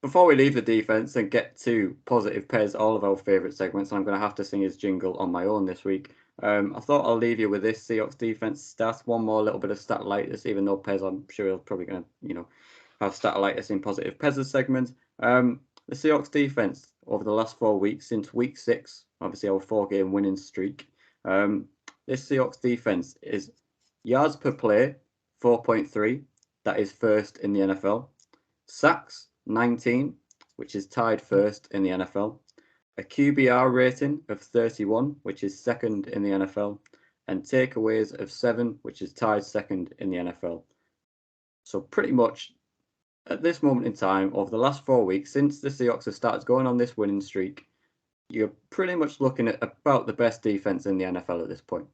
Before we leave the defense and get to positive Pez, all of our favorite segments, and I'm going to have to sing his jingle on my own this week. I thought I'll leave you with this Seahawks defense stats. One more little bit of stat-litis, even though Pez, I'm sure he'll probably going to, have stat-litis in positive Pez's segment. The Seahawks defense over the last 4 weeks, since week 6, obviously our 4-game winning streak. This Seahawks defense is yards per play, 4.3. That is first in the NFL. Sacks, 19, which is tied first in the NFL. A QBR rating of 31, which is second in the NFL. And takeaways of 7, which is tied second in the NFL. So pretty much at this moment in time, over the last 4 weeks, since the Seahawks have started going on this winning streak, you're pretty much looking at about the best defense in the NFL at this point.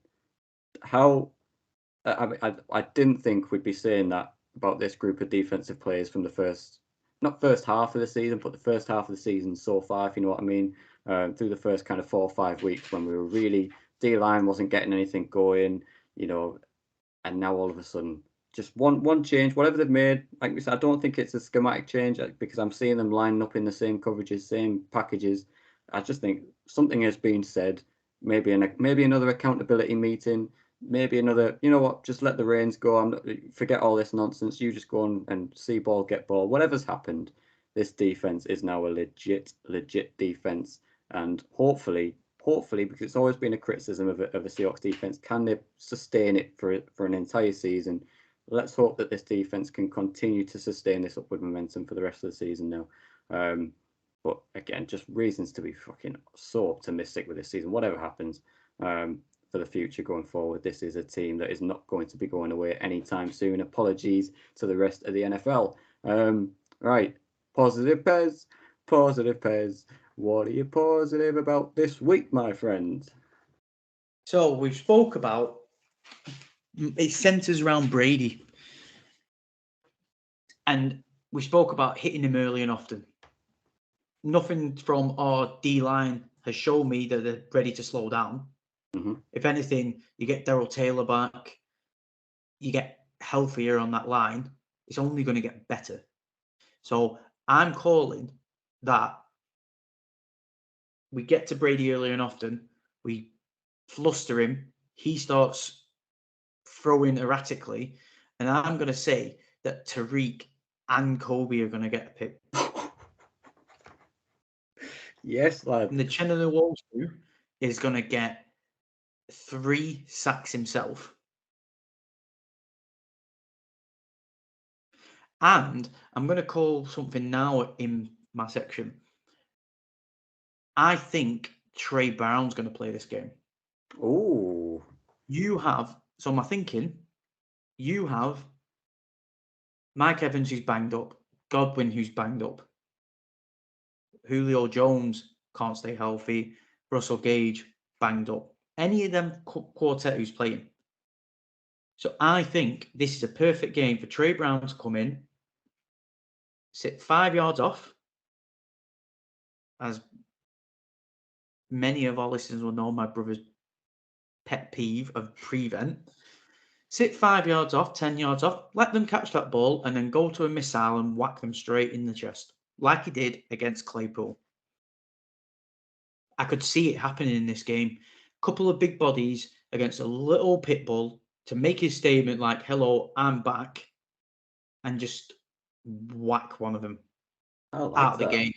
I didn't think we'd be saying that about this group of defensive players from the not first half of the season, but the first half of the season so far, if you know what I mean, through the first kind of 4 or 5 weeks when we were really, D-line wasn't getting anything going, and now all of a sudden, just one change, whatever they've made. Like we said, I don't think it's a schematic change because I'm seeing them lining up in the same coverages, same packages. I just think something has been said. Maybe another accountability meeting. Maybe another. You know what? Just let the reins go. Forget all this nonsense. You just go and see ball, get ball. Whatever's happened, this defense is now a legit defense, and hopefully, because it's always been a criticism of a Seahawks defense, can they sustain it for an entire season? Let's hope that this defense can continue to sustain this upward momentum for the rest of the season now. But again, just reasons to be fucking so optimistic with this season. Whatever happens for the future going forward, this is a team that is not going to be going away anytime soon. Apologies to the rest of the NFL. Right, positive Pez. What are you positive about this week, my friend? So we spoke about it centers around Brady, and we spoke about hitting him early and often. Nothing from our D-line has shown me that they're ready to slow down. Mm-hmm. If anything, you get Darrell Taylor back, you get healthier on that line, it's only going to get better. So I'm calling that we get to Brady early and often, we fluster him, he starts throwing erratically, and I'm going to say that Tariq and Kobe are going to get a pick. Yes, lad. And the Geno Smith is going to get 3 sacks himself. And I'm going to call something now in my section. I think Trey Brown's going to play this game. Ooh. So my thinking, you have Mike Evans who's banged up, Godwin who's banged up, Julio Jones can't stay healthy, Russell Gage banged up. Any of them quartet who's playing. So I think this is a perfect game for Trey Brown to come in, sit 5 yards off, as many of our listeners will know, my brother's pet peeve of prevent. Sit 5 yards off, 10 yards off, let them catch that ball, and then go to a missile and whack them straight in the chest, like he did against Claypool. I could see it happening in this game. Couple of big bodies against a little pit bull to make his statement like, hello, I'm back, and just whack one of them out of the game.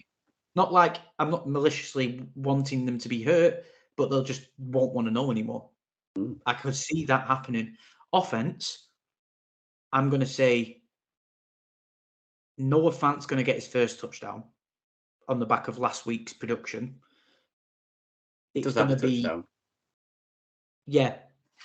Not like I'm not maliciously wanting them to be hurt, but they'll just won't want to know anymore. I could see that happening. Offense, I'm going to say Noah Fant's going to get his first touchdown on the back of last week's production. It's going to be touchdown. Yeah.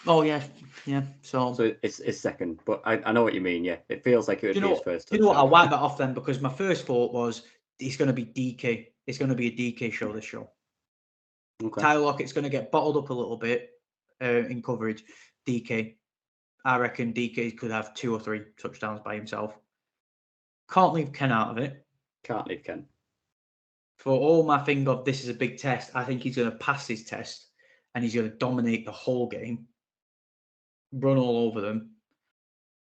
Oh yeah. Yeah. So it's second, but I know what you mean. Yeah, it feels like it would be his first touchdown. You know what? I'll wipe that off then, because my first thought was it's going to be DK. It's going to be a DK show this show. Okay. Tyler Lockett's going to get bottled up a little bit in coverage. DK. I reckon DK could have 2 or 3 touchdowns by himself. Can't leave Ken out of it. Can't leave Ken. For all my thing of this is a big test, I think he's going to pass his test and he's going to dominate the whole game. Run all over them.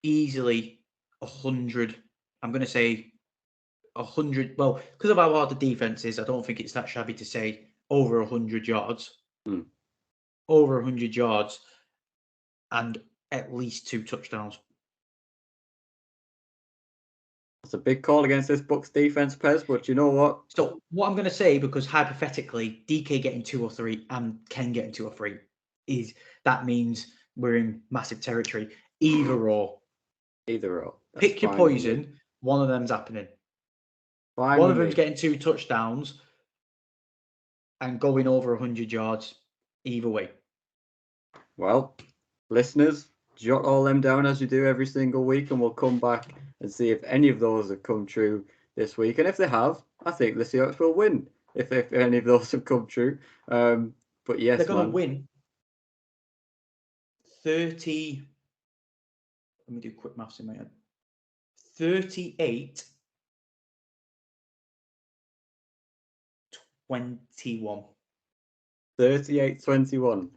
Easily 100. I'm going to say 100. Well, because of how hard the defense is, I don't think it's that shabby to say over 100 yards. Over 100 yards and at least 2 touchdowns. It's a big call against this Bucs defense, Pez, but you know what? So what I'm going to say, because hypothetically, DK getting 2 or 3 and Ken getting 2 or 3, that means we're in massive territory. Either or. Pick your poison. One of them's happening. One of them's getting 2 touchdowns and going over 100 yards. Either way. Well, listeners, jot all them down as you do every single week, and we'll come back and see if any of those have come true this week. And if they have, I think the Seahawks will win. If any of those have come true. But yes, they're going to win 30. Let me do quick maths in my head. 38-21. 38-21.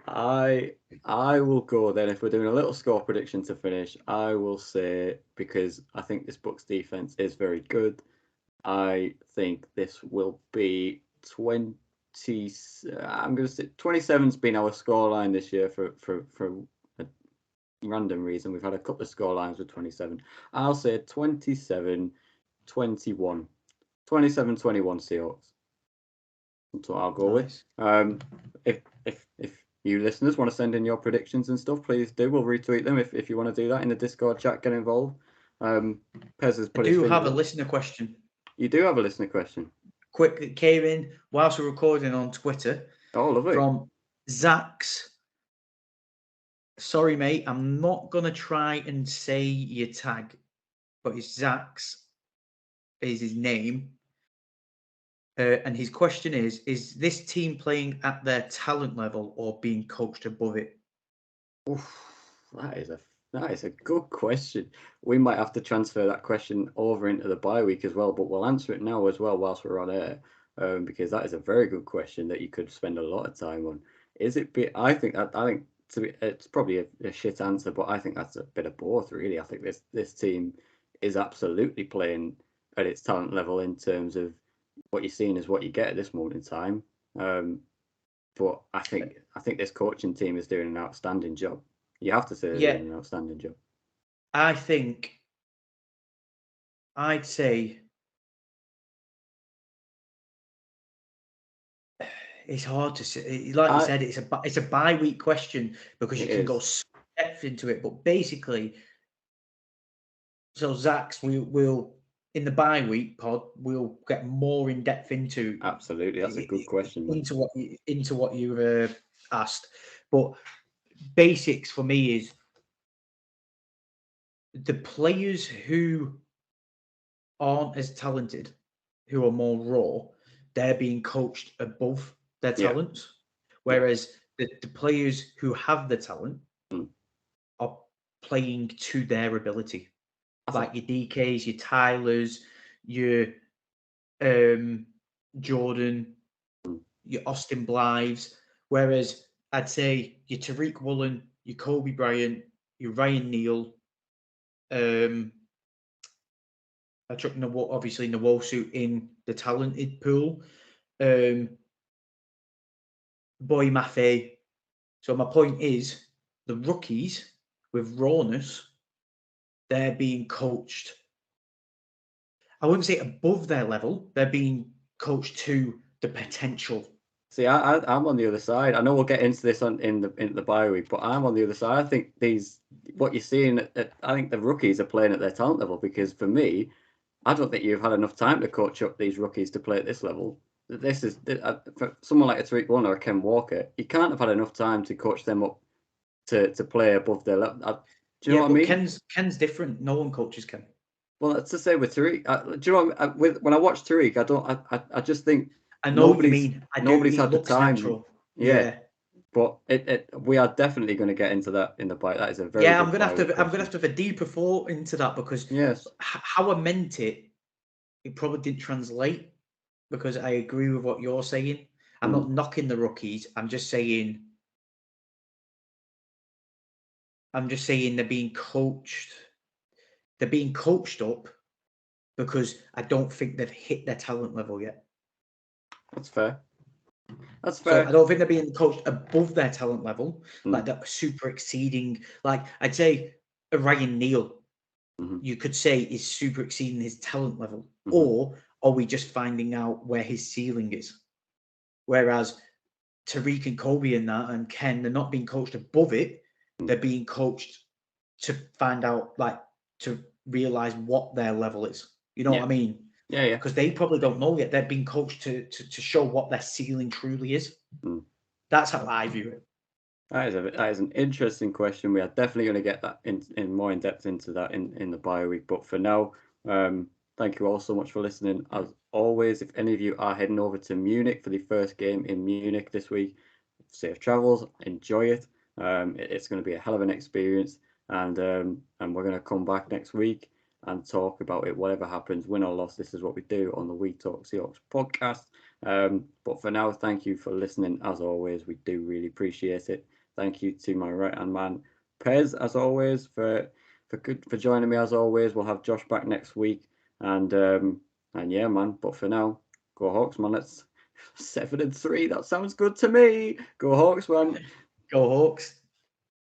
I will go then, if we're doing a little score prediction to finish, I will say, because I think this Bucs defense is very good, I think this will be 20. I'm going to say 27's been our scoreline this year for a random reason. We've had a couple of scorelines with 27. I'll say 27-21. 27-21 Seahawks. That's what I'll go with. If you listeners want to send in your predictions and stuff, please do. We'll retweet them if you want to do that in the Discord chat. Get involved. Pez has put his finger. I do have a listener question. You do have a listener question. Quick, it came in whilst we're recording on Twitter. Oh, lovely. From Zach's. Sorry, mate. I'm not going to try and say your tag, but it's Zach's is his name. And his question is this team playing at their talent level or being coached above it? Oof, that is a good question. We might have to transfer that question over into the bye week as well, but we'll answer it now as well whilst we're on air, because that is a very good question that you could spend a lot of time on. Is it? I think it's probably a shit answer, but I think that's a bit of both, really. I think this team is absolutely playing at its talent level in terms of what you're seeing is what you get at this moment in time. But I think this coaching team is doing an outstanding job. You have to say they're doing an outstanding job. I think I'd say it's hard to say. Like you said, it's a bye week question because you can go so depth into it. But basically, So Zach's, we'll in the bye week pod, we'll get more in depth into. Absolutely, that's a good question, man. Into what you asked, but basics for me is the players who aren't as talented, who are more raw, they're being coached above their talents, whereas the players who have the talent are playing to their ability. Like your DKs, your Tylers, your Jordan, your Austin Blythes. Whereas I'd say your Tariq Woolen, your Kobe Bryant, your Ryan Neal, I chuck obviously Nwosu in the talented pool. Boy Maffei. So my point is the rookies with rawness, they're being coached. I wouldn't say above their level. They're being coached to the potential. See, I'm on the other side. I know we'll get into this in the bye week, but I'm on the other side. I think what you're seeing, I think the rookies are playing at their talent level, because for me, I don't think you've had enough time to coach up these rookies to play at this level. This is for someone like a Tariq Woolen or a Ken Walker, you can't have had enough time to coach them up to play above their level. Do you know what I mean? Ken's different. No one coaches Ken. Well, that's to say with Tariq. Do you know when I watch Tariq, I just think I know what you mean. Nobody's had the time. Natural. Yeah. But we are definitely going to get into that in the bite. That is a very I'm gonna have to have a deeper thought into that, because how I meant it probably didn't translate, because I agree with what you're saying. I'm not knocking the rookies. I'm just saying they're being coached. They're being coached up because I don't think they've hit their talent level yet. That's fair. That's fair. So I don't think they're being coached above their talent level, like that super exceeding. Like I'd say a Ryan Neal, you could say is super exceeding his talent level, or are we just finding out where his ceiling is? Whereas Tariq and Kobe and Ken, they're not being coached above it. They're being coached to find out, like, to realize what their level is. You know what I mean? Yeah. Because they probably don't know yet. They're being coached to show what their ceiling truly is. That's how I view it. That is an interesting question. We are definitely going to get that in more in depth into that in the bio week. But for now, thank you all so much for listening. As always, if any of you are heading over to Munich for the first game in Munich this week, safe travels. Enjoy it. It's going to be a hell of an experience, and we're going to come back next week and talk about it. Whatever happens, win or loss, this is what we do on the We Talk Seahawks podcast. But for now, thank you for listening. As always, we do really appreciate it. Thank you to my right hand man, Pez, as always, for joining me. As always, we'll have Josh back next week, and yeah, man. But for now, go Hawks, man. Let's 7-3. That sounds good to me. Go Hawks, man. Go Hawks.